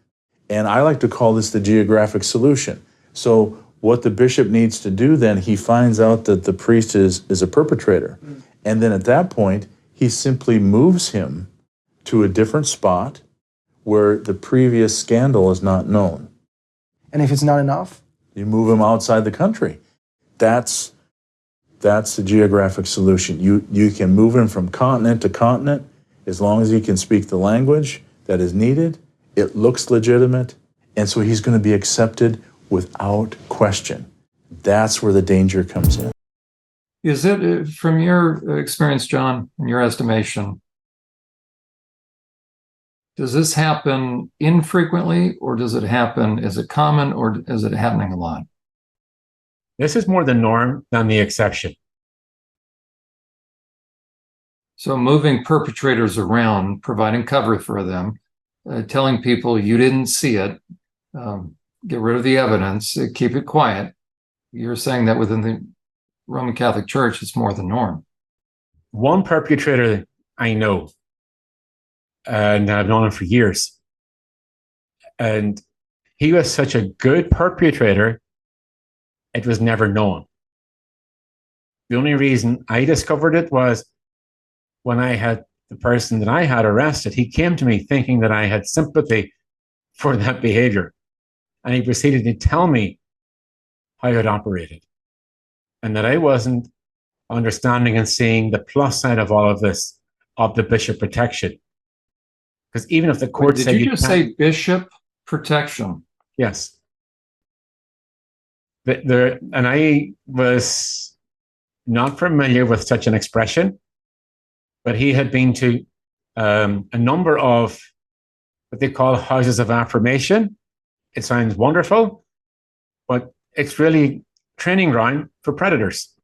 And I like to call this the geographic solution. So what the bishop needs to do then, he finds out that the priest is a perpetrator. And then at that point, he simply moves him to a different spot where the previous scandal is not known. And if it's not enough? You move him outside the country. That's the geographic solution. You can move him from continent to continent as long as he can speak the language that is needed. It looks legitimate, and so he's going to be accepted without question. That's where the danger comes in. Is it, from your experience, John, in your estimation, does this happen infrequently, or does it happen, is it common, or is it happening a lot? This is more the norm than the exception. So moving perpetrators around, providing cover for them, telling people you didn't see it, get rid of the evidence, keep it quiet. You're saying that within the Roman Catholic Church, it's more the norm. One perpetrator I know, and I've known him for years, and he was such a good perpetrator, it was never known. The only reason I discovered it was when I had the person that I had arrested, he came to me thinking that I had sympathy for that behavior. And he proceeded to tell me how it operated and that I wasn't understanding and seeing the plus side of all of this, of the bishop protection. Because even if the court said... Did you just say bishop protection? Yes. And I was not familiar with such an expression, but he had been to a number of what they call houses of affirmation. It sounds wonderful, but it's really training ground for predators.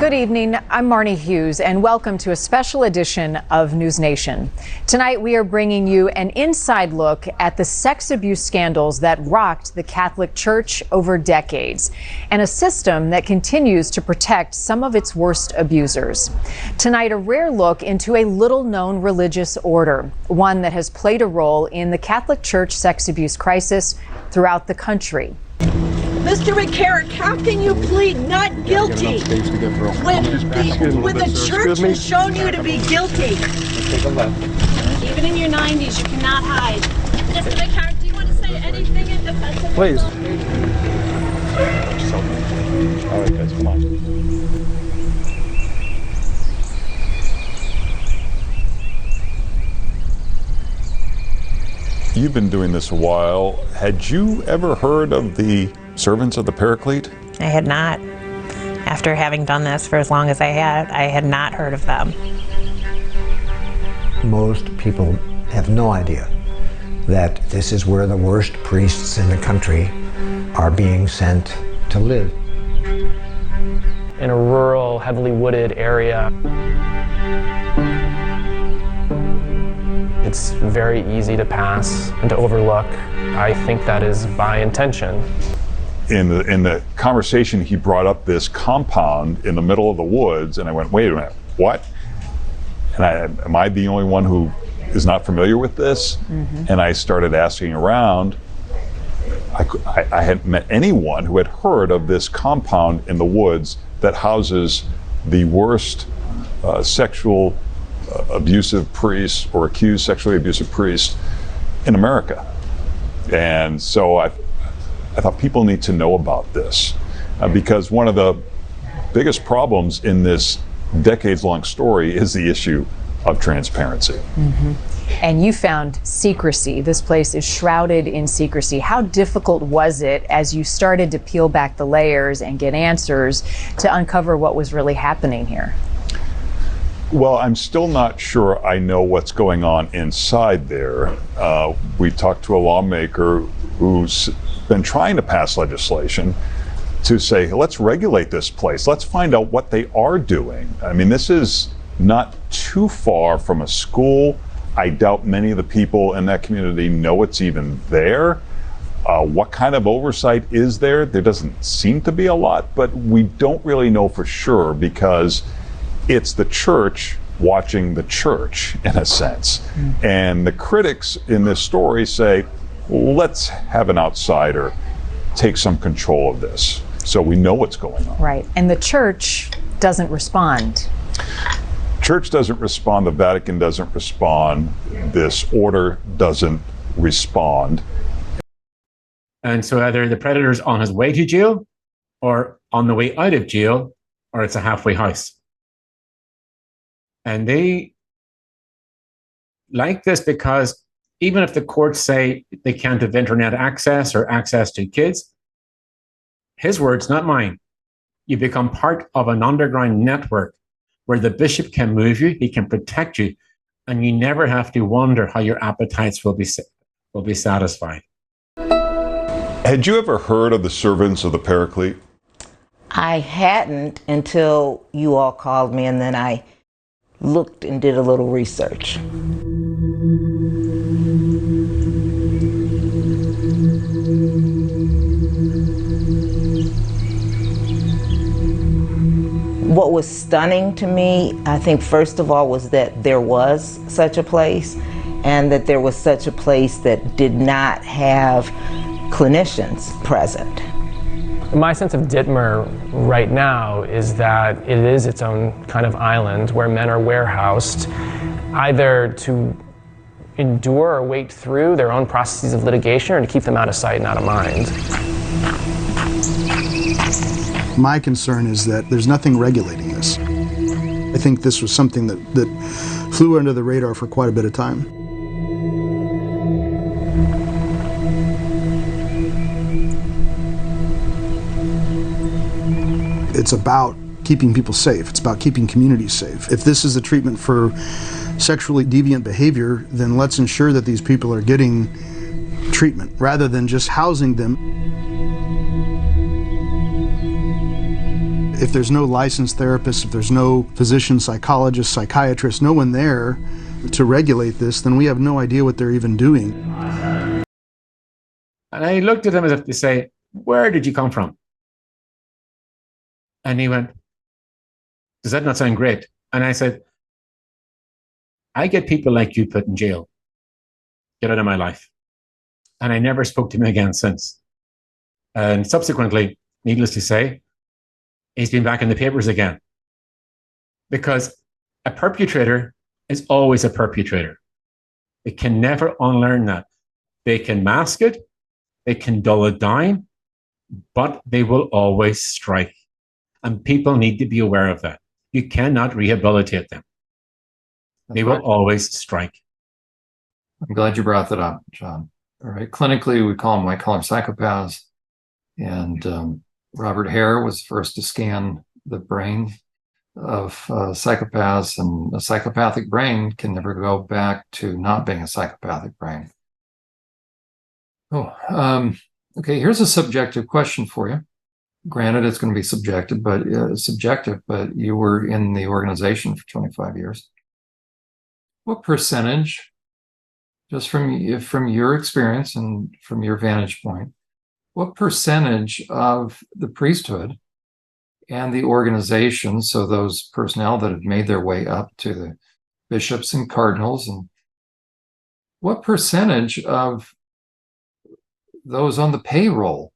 Good evening. I'm Marnie Hughes, and welcome to a special edition of News Nation. Tonight, we are bringing you an inside look at the sex abuse scandals that rocked the Catholic Church over decades, and a system that continues to protect some of its worst abusers. Tonight, a rare look into a little-known religious order, one that has played a role in the Catholic Church sex abuse crisis throughout the country. Mr. McCarrick, how can you plead not guilty when the church has shown you to be guilty? Take a left. Even in your 90s, you cannot hide. Mr. McCarrick, do you want to say anything in defense of Please. yourself? All right, guys, come on. You've been doing this a while. Had you ever heard of the Servants of the Paraclete? I had not. After having done this for as long as I had not heard of them. Most people have no idea that this is where the worst priests in the country are being sent to live. In a rural, heavily wooded area. It's very easy to pass and to overlook. I think that is by intention. In the conversation, he brought up this compound in the middle of the woods, and I went, wait a minute, what? And am I the only one who is not familiar with this? Mm-hmm. And I started asking around. I hadn't met anyone who had heard of this compound in the woods that houses the worst sexual abusive priests or accused sexually abusive priests in America. And so I thought people need to know about this because one of the biggest problems in this decades-long story is the issue of transparency. Mm-hmm. And you found secrecy. This place is shrouded in secrecy. How difficult was it as you started to peel back the layers and get answers to uncover what was really happening here? Well, I'm still not sure I know what's going on inside there. We talked to a lawmaker who's been trying to pass legislation to say, let's regulate this place. Let's find out what they are doing. I mean, this is not too far from a school. I doubt many of the people in that community know it's even there. What kind of oversight is there? There doesn't seem to be a lot, but we don't really know for sure because it's the church watching the church, in a sense. And the critics in this story say, let's have an outsider take some control of this so we know what's going on. Right. And the church doesn't respond. Church doesn't respond. The Vatican doesn't respond. This order doesn't respond. And so either the predator's on his way to jail or on the way out of jail, or it's a halfway house. And they like this because even if the courts say they can't have internet access or access to kids, his words, not mine, you become part of an underground network where the bishop can move you, he can protect you, and you never have to wonder how your appetites will be satisfied. Had you ever heard of the servants of the Paraclete? I hadn't until you all called me, and then I looked and did a little research. What was stunning to me, I think first of all, was that there was such a place, and that there was such a place that did not have clinicians present. My sense of Dittmer right now is that it is its own kind of island where men are warehoused either to endure or wait through their own processes of litigation or to keep them out of sight and out of mind. My concern is that there's nothing regulating this. I think this was something that flew under the radar for quite a bit of time. It's about keeping people safe. It's about keeping communities safe. If this is the treatment for sexually deviant behavior, then let's ensure that these people are getting treatment rather than just housing them. If there's no licensed therapists, if there's no physician, psychologist, psychiatrist, no one there to regulate this, then we have no idea what they're even doing. And I looked at him as if to say, where did you come from? And he went, does that not sound great? And I said, I get people like you put in jail. Get out of my life. And I never spoke to him again since. And subsequently, needless to say, he's been back in the papers again. Because a perpetrator is always a perpetrator. They can never unlearn that. They can mask it, they can dull it down, but they will always strike. And people need to be aware of that. You cannot rehabilitate them. They will always strike. I'm glad you brought that up, John. All right. Clinically, we call them white collar psychopaths. And Robert Hare was first to scan the brain of psychopaths, and a psychopathic brain can never go back to not being a psychopathic brain. Okay. Here's a subjective question for you. Granted, it's going to be subjective, but you were in the organization for 25 years. What percentage, just from your experience and from your vantage point, what percentage of the priesthood and the organization, so those personnel that have made their way up to the bishops and cardinals, and what percentage of those on the payroll,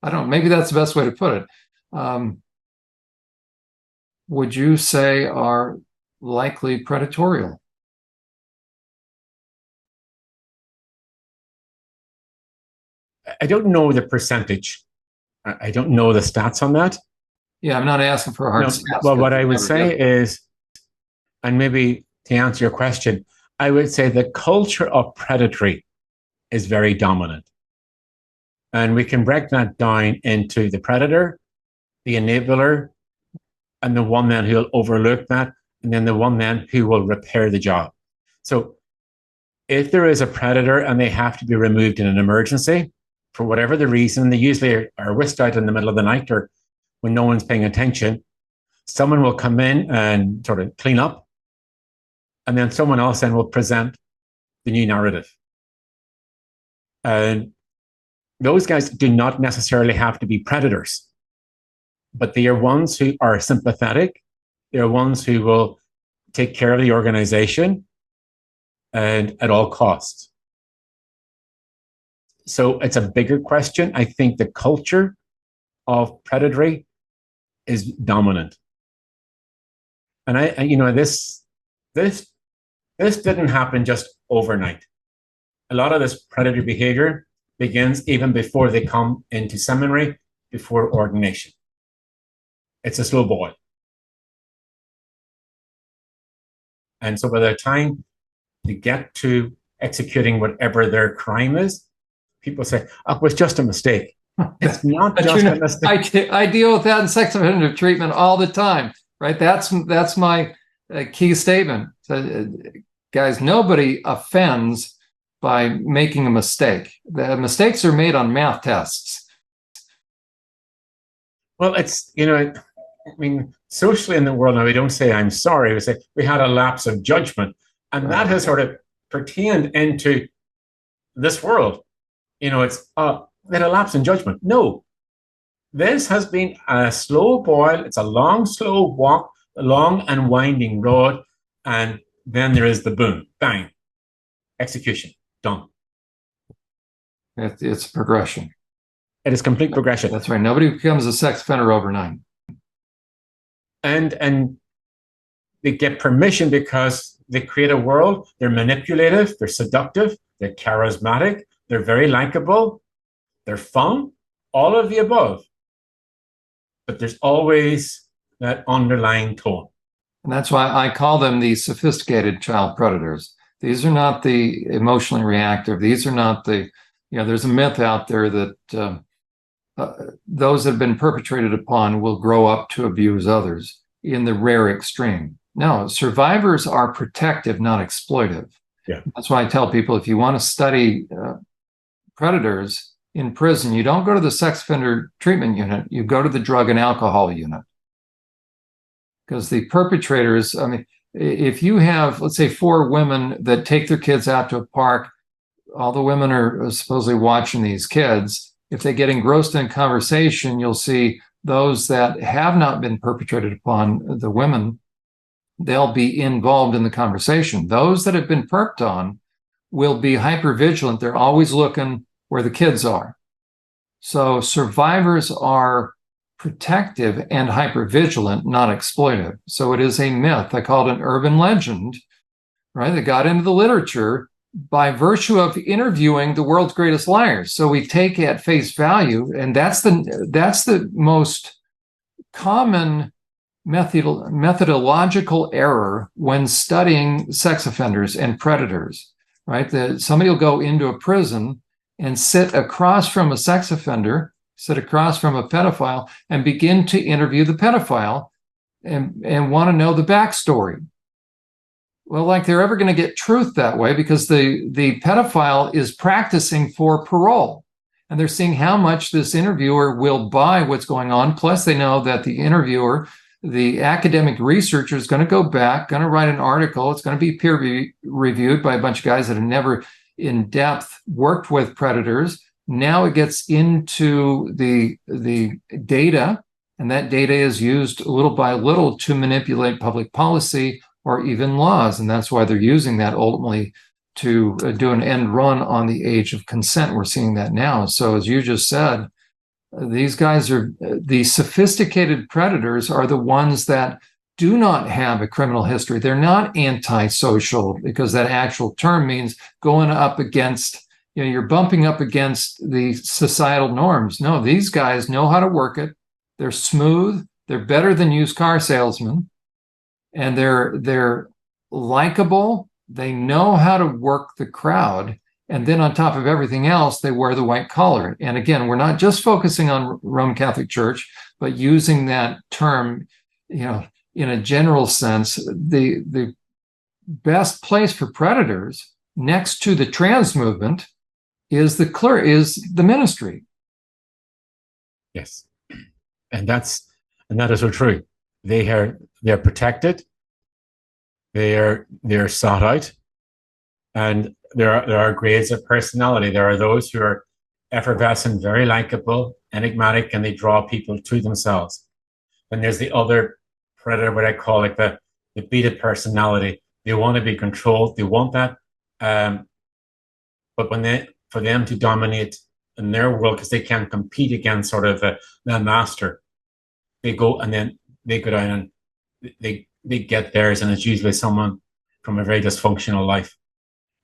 I don't know, maybe that's the best way to put it, would you say are likely predatorial? I don't know the percentage. I don't know the stats on that. Yeah, I'm not asking for a hard No, stance. well, what I would say is, and maybe to answer your question, I would say the culture of predatory is very dominant. And we can break that down into the predator, the enabler, and the one man who will overlook that, and then the one man who will repair the job. So if there is a predator and they have to be removed in an emergency, for whatever the reason, they usually are whisked out in the middle of the night or when no one's paying attention, someone will come in and sort of clean up, and then someone else then will present the new narrative. And those guys do not necessarily have to be predators, but they are ones who are sympathetic. They are ones who will take care of the organization and at all costs. So it's a bigger question. I think the culture of predatory is dominant. And this didn't happen just overnight. A lot of this predatory behavior begins even before they come into seminary, before ordination. It's a slow boil. And so by the time they get to executing whatever their crime is, people say, oh, it was just a mistake. It's not just a mistake. I deal with that in sex offender treatment all the time, right? That's my key statement. So, guys, nobody offends by making a mistake. The mistakes are made on math tests. Well, it's, socially in the world now, we don't say I'm sorry. We say we had a lapse of judgment. And that has sort of pertained into this world. It's we had a lapse in judgment. No. This has been a slow boil. It's a long, slow walk, a long and winding road. And then there is the boom, bang, execution, done. It's progression. It is complete progression. That's right. Nobody becomes a sex offender overnight. And they get permission because they create a world. They're manipulative. They're seductive. They're charismatic. They're very likable. They're fun. All of the above. But there's always that underlying tone. And that's why I call them the sophisticated child predators. These are not the emotionally reactive. These are not the, there's a myth out there that those that have been perpetrated upon will grow up to abuse others in the rare extreme. No, survivors are protective, not exploitive. Yeah. That's why I tell people, if you want to study predators in prison, you don't go to the sex offender treatment unit, you go to the drug and alcohol unit. Because the perpetrators, if you have, let's say, 4 women that take their kids out to a park, all the women are supposedly watching these kids. If they get engrossed in conversation, you'll see those that have not been perpetrated upon, the women, they'll be involved in the conversation. Those that have been perped on will be hypervigilant. They're always looking where the kids are. So survivors are protective and hypervigilant, not exploitive. So it is a myth. I call it an urban legend, right? That got into the literature by virtue of interviewing the world's greatest liars. So we take at face value, and that's the most common methodological error when studying sex offenders and predators, right? That somebody will go into a prison and sit across from a sex offender, sit across from a pedophile, and begin to interview the pedophile and want to know the backstory. Well, like they're ever going to get truth that way, because the pedophile is practicing for parole, and they're seeing how much this interviewer will buy what's going on. Plus, they know that the interviewer, the academic researcher, is going to go back, going to write an article. It's going to be peer reviewed by a bunch of guys that have never in depth worked with predators. Now it gets into the data, and that data is used little by little to manipulate public policy or even laws. And that's why they're using that ultimately to do an end run on the age of consent. We're seeing that now. So as you just said, these guys are the sophisticated predators, are the ones that do not have a criminal history. They're not antisocial, because that actual term means going up against, you're bumping up against the societal norms. No, these guys know how to work it. They're smooth. They're better than used car salesmen, and they're likable. They know how to work the crowd. And then on top of everything else, they wear the white collar. And again, we're not just focusing on Roman Catholic Church, but using that term, in a general sense. The best place for predators next to the trans movement is the ministry. Yes. And that is so true. They're protected. They're sought out. And there are grades of personality. There are those who are effervescent, very likable, enigmatic, and they draw people to themselves. And there's the other predator, what I call like the beta personality. They want to be controlled. They want that. But for them to dominate in their world, because they can't compete against sort of the master, they go and then they go down and they get theirs, and it's usually someone from a very dysfunctional life,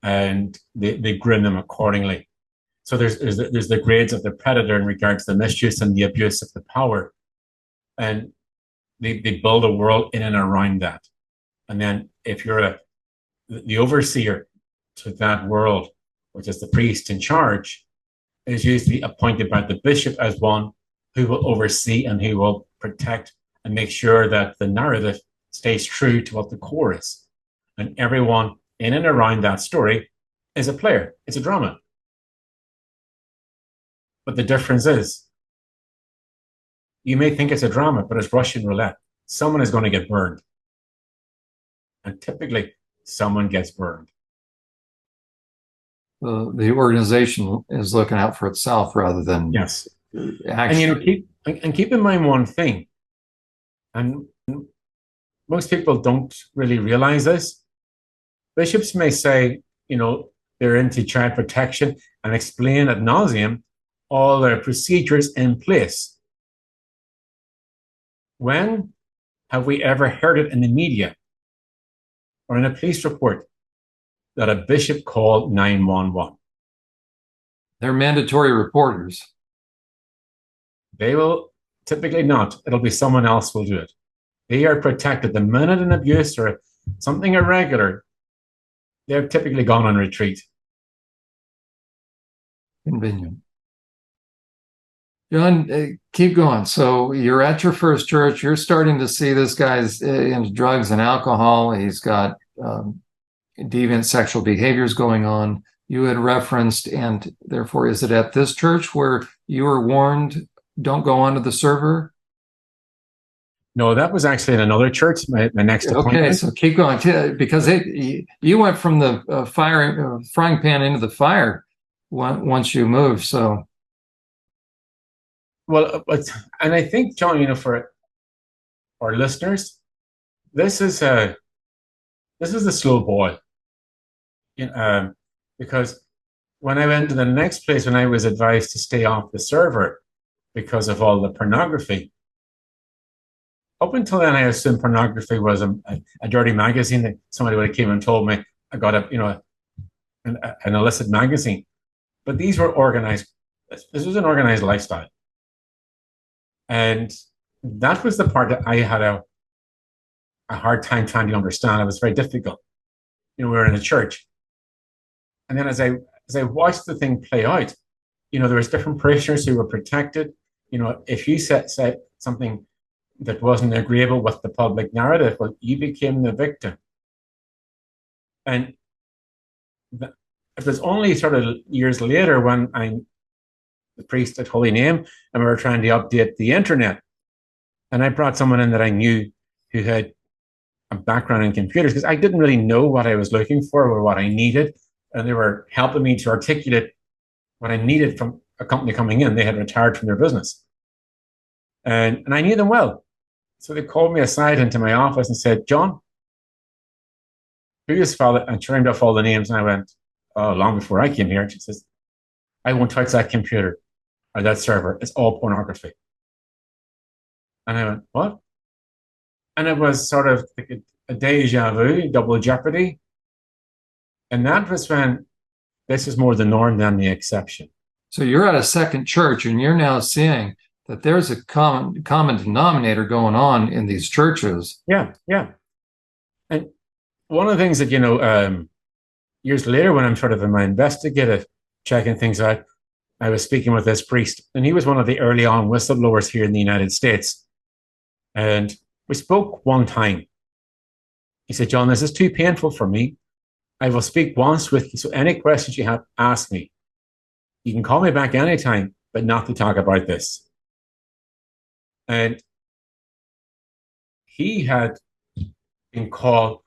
and they groom them accordingly. So there's the grades of the predator in regards to the misuse and the abuse of the power, and they build a world in and around that. And then if you're the overseer to that world, which is the priest in charge, is usually appointed by the bishop as one who will oversee and who will protect and make sure that the narrative stays true to what the core is. And everyone in and around that story is a player. It's a drama. But the difference is, you may think it's a drama, but it's Russian roulette. Someone is going to get burned. And typically, someone gets burned. The organization is looking out for itself rather than yes. Actually. And keep in mind one thing, and most people don't really realize this. Bishops may say, they're into child protection and explain ad nauseum all their procedures in place. When have we ever heard it in the media or in a police report that a bishop called 911? They're mandatory reporters. They will typically not. It'll be someone else will do it. They are protected. The minute an abuse or something irregular, they're typically gone on retreat. Convenient. John, keep going. So you're at your first church. You're starting to see this guy's into drugs and alcohol. He's got deviant sexual behaviors going on. You had referenced, and therefore, is it at this church where you were warned, don't go onto the server? No, that was actually in another church, my next appointment. Okay, so keep going, because you went from the frying pan into the fire once you moved, so. Well, and I think, John, for our listeners, this is the slow boil. Because when I went to the next place, when I was advised to stay off the server because of all the pornography, up until then, I assumed pornography was a dirty magazine that somebody would have came and told me I got an illicit magazine. But these were organized. This was an organized lifestyle. And that was the part that I had a hard time trying to understand. It was very difficult. We were in a church. And then as I watched the thing play out, there was different parishioners who were protected. If you said something that wasn't agreeable with the public narrative, well, you became the victim. And it was only sort of years later when I'm the priest at Holy Name and we were trying to update the internet. And I brought someone in that I knew who had a background in computers, because I didn't really know what I was looking for or what I needed. And they were helping me to articulate what I needed from a company coming in. They had retired from their business. And I knew them well. So they called me aside into my office and said, John, who is Father? And turned off all the names. And I went, oh, long before I came here. She says, I won't touch that computer or that server. It's all pornography. And I went, what? And it was sort of like a deja vu, double jeopardy. And that was when this is more the norm than the exception. So you're at a second church and you're now seeing that there's a common denominator going on in these churches. Yeah. And one of the things that, years later when I'm sort of in my investigative checking things out, I was speaking with this priest, and he was one of the early on whistleblowers here in the United States. And we spoke one time. He said, John, this is too painful for me. I will speak once with you. So any questions you have, ask me. You can call me back anytime, but not to talk about this. And he had been called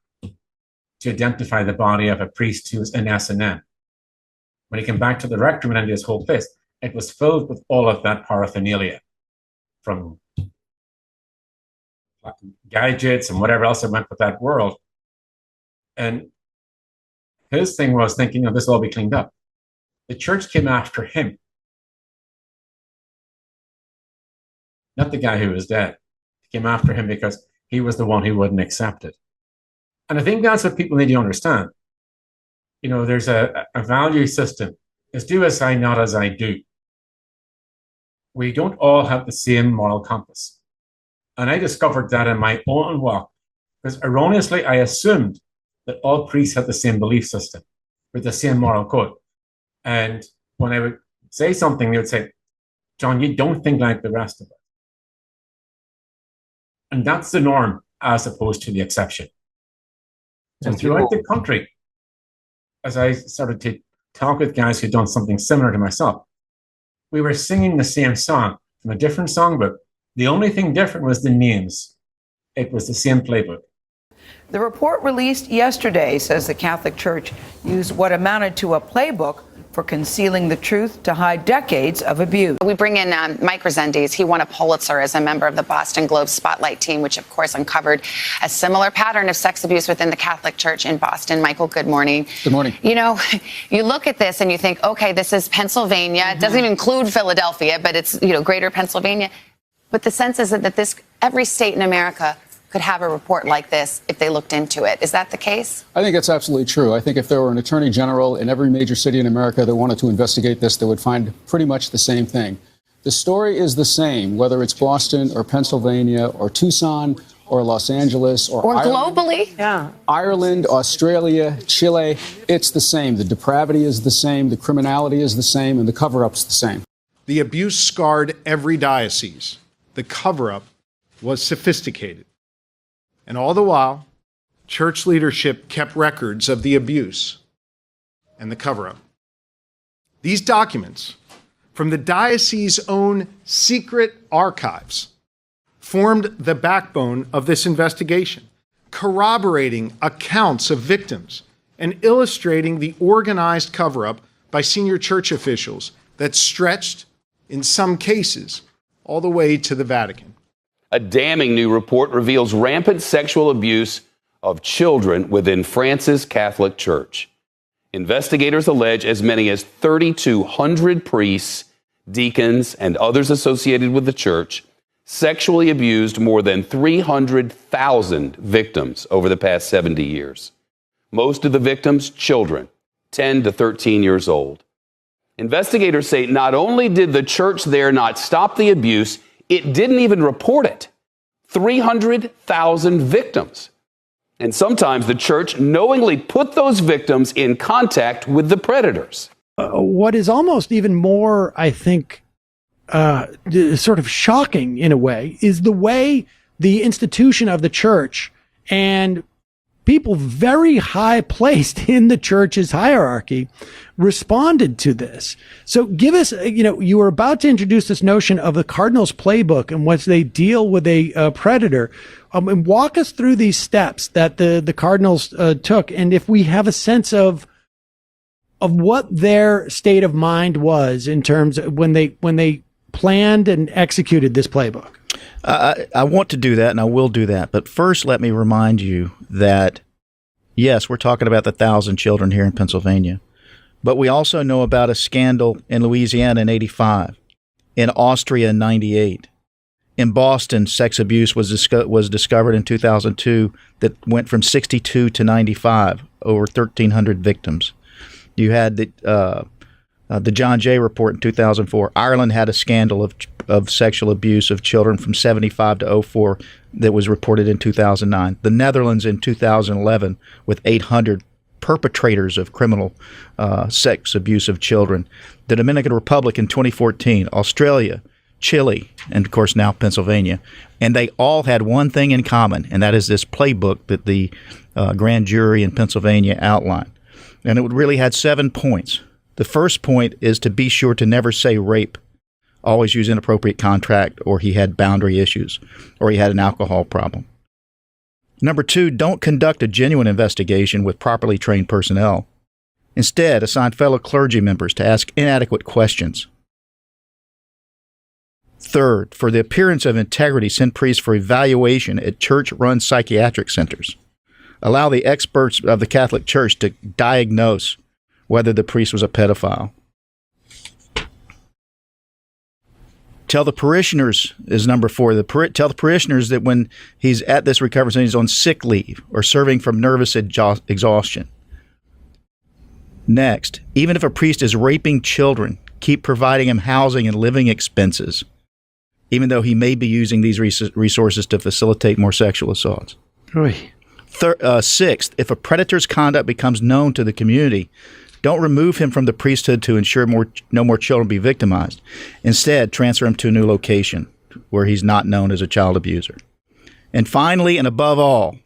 to identify the body of a priest who was in S&M. When he came back to the rectory and into his whole place, it was filled with all of that paraphernalia, from gadgets and whatever else that went with that world. And his thing was thinking, this will all be cleaned up. The church came after him, not the guy who was dead. They came after him because he was the one who wouldn't accept it. And I think that's what people need to understand. There's a value system. It's do as I, not as I do. We don't all have the same moral compass. And I discovered that in my own walk, because erroneously I assumed that all priests had the same belief system with the same moral code. And when I would say something, they would say, John, you don't think like the rest of us. And that's the norm as opposed to the exception. And throughout the country, as I started to talk with guys who'd done something similar to myself, we were singing the same song from a different songbook. The only thing different was the names. It was the same playbook. The report released yesterday says the Catholic Church used what amounted to a playbook for concealing the truth to hide decades of abuse. We bring in Mike Rezendes. He won a Pulitzer as a member of the Boston Globe Spotlight team, which of course uncovered a similar pattern of sex abuse within the Catholic Church in Boston. Michael, good morning. Good morning. You look at this and you think, okay, this is Pennsylvania. Mm-hmm. It doesn't even include Philadelphia, but it's, greater Pennsylvania. But the sense is that every state in America could have a report like this if they looked into it. Is that the case? I think that's absolutely true. I think if there were an attorney general in every major city in America that wanted to investigate this, they would find pretty much the same thing. The story is the same, whether it's Boston or Pennsylvania or Tucson or Los Angeles or Ireland, globally. Yeah. Ireland, Australia, Chile. It's the same. The depravity is the same. The criminality is the same. And the cover-up's the same. The abuse scarred every diocese. The cover-up was sophisticated. And all the while, church leadership kept records of the abuse and the cover-up. These documents from the diocese's own secret archives formed the backbone of this investigation, corroborating accounts of victims and illustrating the organized cover-up by senior church officials that stretched, in some cases, all the way to the Vatican. A damning new report reveals rampant sexual abuse of children within France's Catholic Church. Investigators allege as many as 3,200 priests, deacons, and others associated with the church sexually abused more than 300,000 victims over the past 70 years. Most of the victims, children, 10 to 13 years old. Investigators say not only did the church there not stop the abuse, it didn't even report it. 300,000 victims. And sometimes the church knowingly put those victims in contact with the predators. What is almost even more, I think, sort of shocking in a way, is the way the institution of the church and people very high placed in the church's hierarchy responded to this. So give us, you were about to introduce this notion of the Cardinals playbook and what they deal with a predator. And walk us through these steps that the Cardinals took, and if we have a sense of what their state of mind was in terms of when they planned and executed this playbook. I want to do that, and I will do that. But first, let me remind you that, yes, we're talking about the 1,000 children here in Pennsylvania. But we also know about a scandal in Louisiana in 1985, in Austria in 1998. In Boston, sex abuse was discovered in 2002 that went from 62 to 95, over 1,300 victims. You had the John Jay report in 2004. Ireland had a scandal of of sexual abuse of children from 75 to 04 that was reported in 2009. The Netherlands in 2011 with 800 perpetrators of criminal sex abuse of children. The Dominican Republic in 2014, Australia, Chile, and of course now Pennsylvania. And they all had one thing in common, and that is this playbook that the grand jury in Pennsylvania outlined. And it really had 7 points. The first point is to be sure to never say rape, always use inappropriate contract, or he had boundary issues, or he had an alcohol problem. Number 2, don't conduct a genuine investigation with properly trained personnel. Instead, assign fellow clergy members to ask inadequate questions. Third, for the appearance of integrity, send priests for evaluation at church-run psychiatric centers. Allow the experts of the Catholic Church to diagnose whether the priest was a pedophile. Tell the parishioners, is number 4, tell the parishioners that when he's at this recovery center, he's on sick leave or serving from nervous exhaustion. Next, even if a priest is raping children, keep providing him housing and living expenses, even though he may be using these resources to facilitate more sexual assaults. Sixth, if a predator's conduct becomes known to the community, don't remove him from the priesthood to ensure no more children be victimized. Instead, transfer him to a new location where he's not known as a child abuser. And finally, and above all,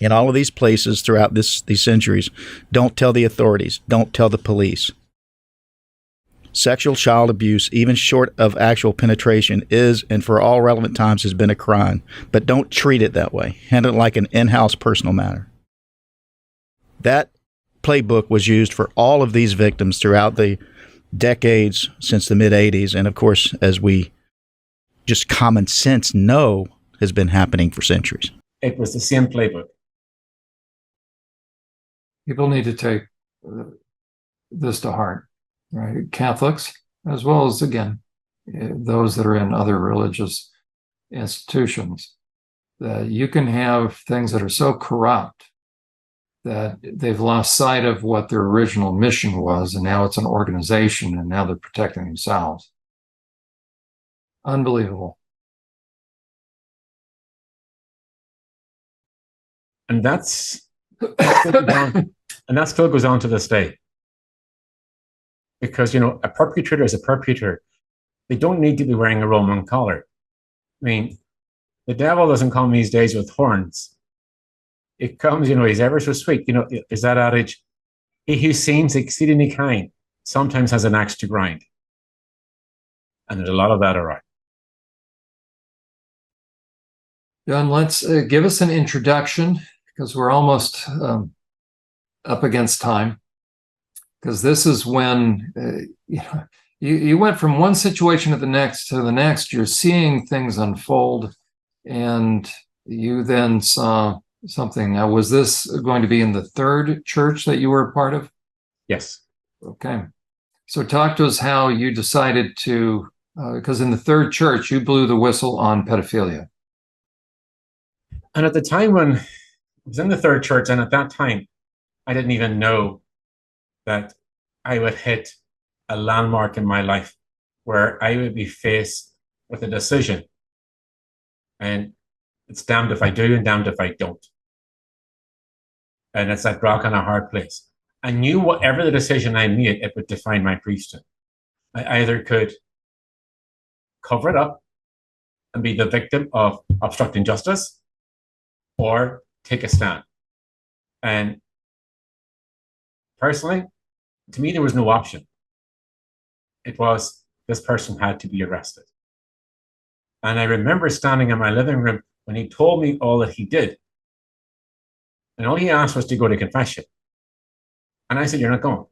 in all of these places throughout these centuries, don't tell the authorities, don't tell the police. Sexual child abuse, even short of actual penetration, is, and for all relevant times, has been a crime. But don't treat it that way. Handle it like an in-house personal matter. That playbook was used for all of these victims throughout the decades since the mid-'80s, and of course, as we just common sense know, has been happening for centuries. It was the same playbook. People need to take this to heart, right? Catholics, as well as, again, those that are in other religious institutions, that you can have things that are so corrupt that they've lost sight of what their original mission was, and now it's an organization, and now they're protecting themselves. Unbelievable. And that still goes on to this day. Because, a perpetrator is a perpetrator. They don't need to be wearing a Roman collar. I mean, the devil doesn't come these days with horns. It comes, he's ever so sweet. Is that adage, he who seems exceedingly kind sometimes has an axe to grind. And there's a lot of that around. John, let's give us an introduction, because we're almost up against time. Because this is when you went from one situation to the next. You're seeing things unfold, and you then saw something. Now, was this going to be in the third church that you were a part of? Yes. Okay. So talk to us how you decided to, because in the third church, you blew the whistle on pedophilia. And at the time when I was in the third church, and at that time, I didn't even know that I would hit a landmark in my life where I would be faced with a decision. And it's damned if I do and damned if I don't. And it's that rock and a hard place. I knew whatever the decision I made, it would define my priesthood. I either could cover it up and be the victim of obstructing justice, or take a stand. And personally, to me, there was no option. It was, this person had to be arrested. And I remember standing in my living room when he told me all that he did. And all he asked was to go to confession. And I said, you're not going.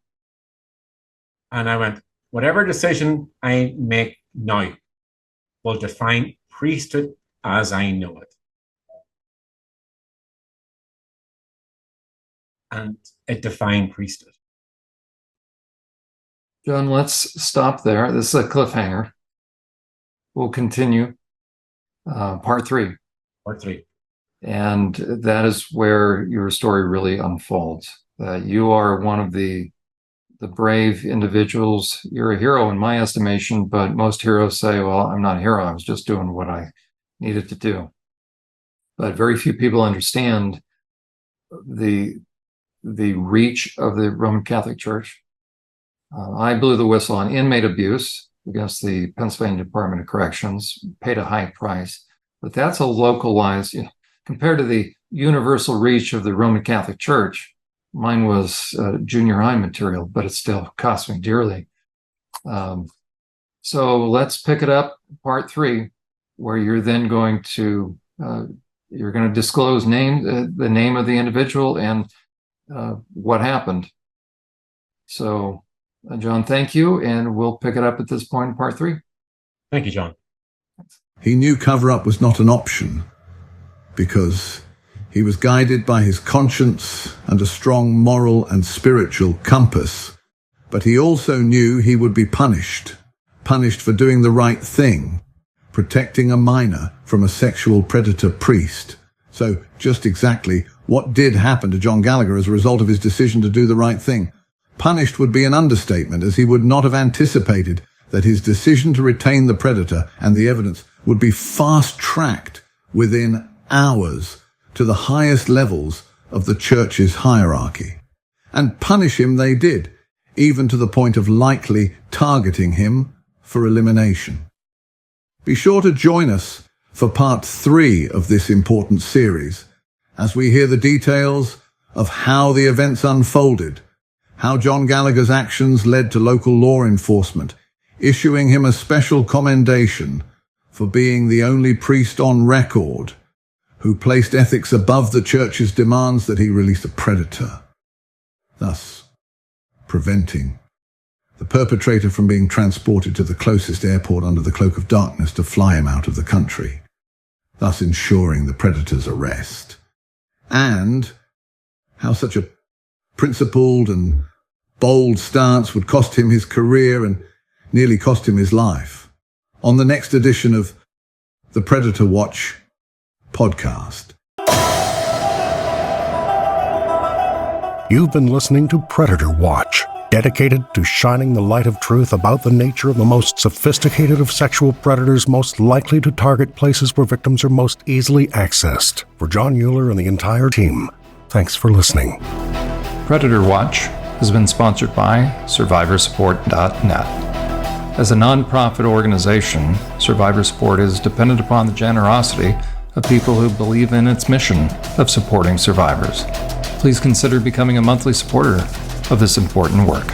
And I went, whatever decision I make now will define priesthood as I know it. And it defined priesthood. John, let's stop there. This is a cliffhanger. We'll continue part 3. Part 3. And that is where your story really unfolds. You are one of the the brave individuals. You're a hero in my estimation, but most heroes say, well, I'm not a hero. I was just doing what I needed to do. But very few people understand the reach of the Roman Catholic Church. I blew the whistle on inmate abuse against the Pennsylvania Department of Corrections, paid a high price, but that's a localized, compared to the universal reach of the Roman Catholic Church. Mine was junior high material, but it still cost me dearly. So let's pick it up, part 3, where you're then going to disclose the name of the individual and what happened. So, John, thank you, and we'll pick it up at this point in part 3. Thank you, John. He knew cover-up was not an option because he was guided by his conscience and a strong moral and spiritual compass. But he also knew he would be punished for doing the right thing, protecting a minor from a sexual predator priest. So just exactly what did happen to John Gallagher as a result of his decision to do the right thing? Punished would be an understatement, as he would not have anticipated that his decision to retain the predator and the evidence would be fast-tracked within hours to the highest levels of the church's hierarchy. And punish him they did, even to the point of likely targeting him for elimination. Be sure to join us for part 3 of this important series, as we hear the details of how the events unfolded, how John Gallagher's actions led to local law enforcement issuing him a special commendation for being the only priest on record who placed ethics above the church's demands that he release a predator, thus preventing the perpetrator from being transported to the closest airport under the cloak of darkness to fly him out of the country, thus ensuring the predator's arrest, and how such a principled and bold stance would cost him his career and nearly cost him his life. On the next edition of the Predator Watch podcast. You've been listening to Predator Watch, dedicated to shining the light of truth about the nature of the most sophisticated of sexual predators most likely to target places where victims are most easily accessed. For John Uhler and the entire team, thanks for listening. Predator Watch has been sponsored by SurvivorSupport.net. As a non-profit organization, Survivor Support is dependent upon the generosity of people who believe in its mission of supporting survivors. Please consider becoming a monthly supporter of this important work.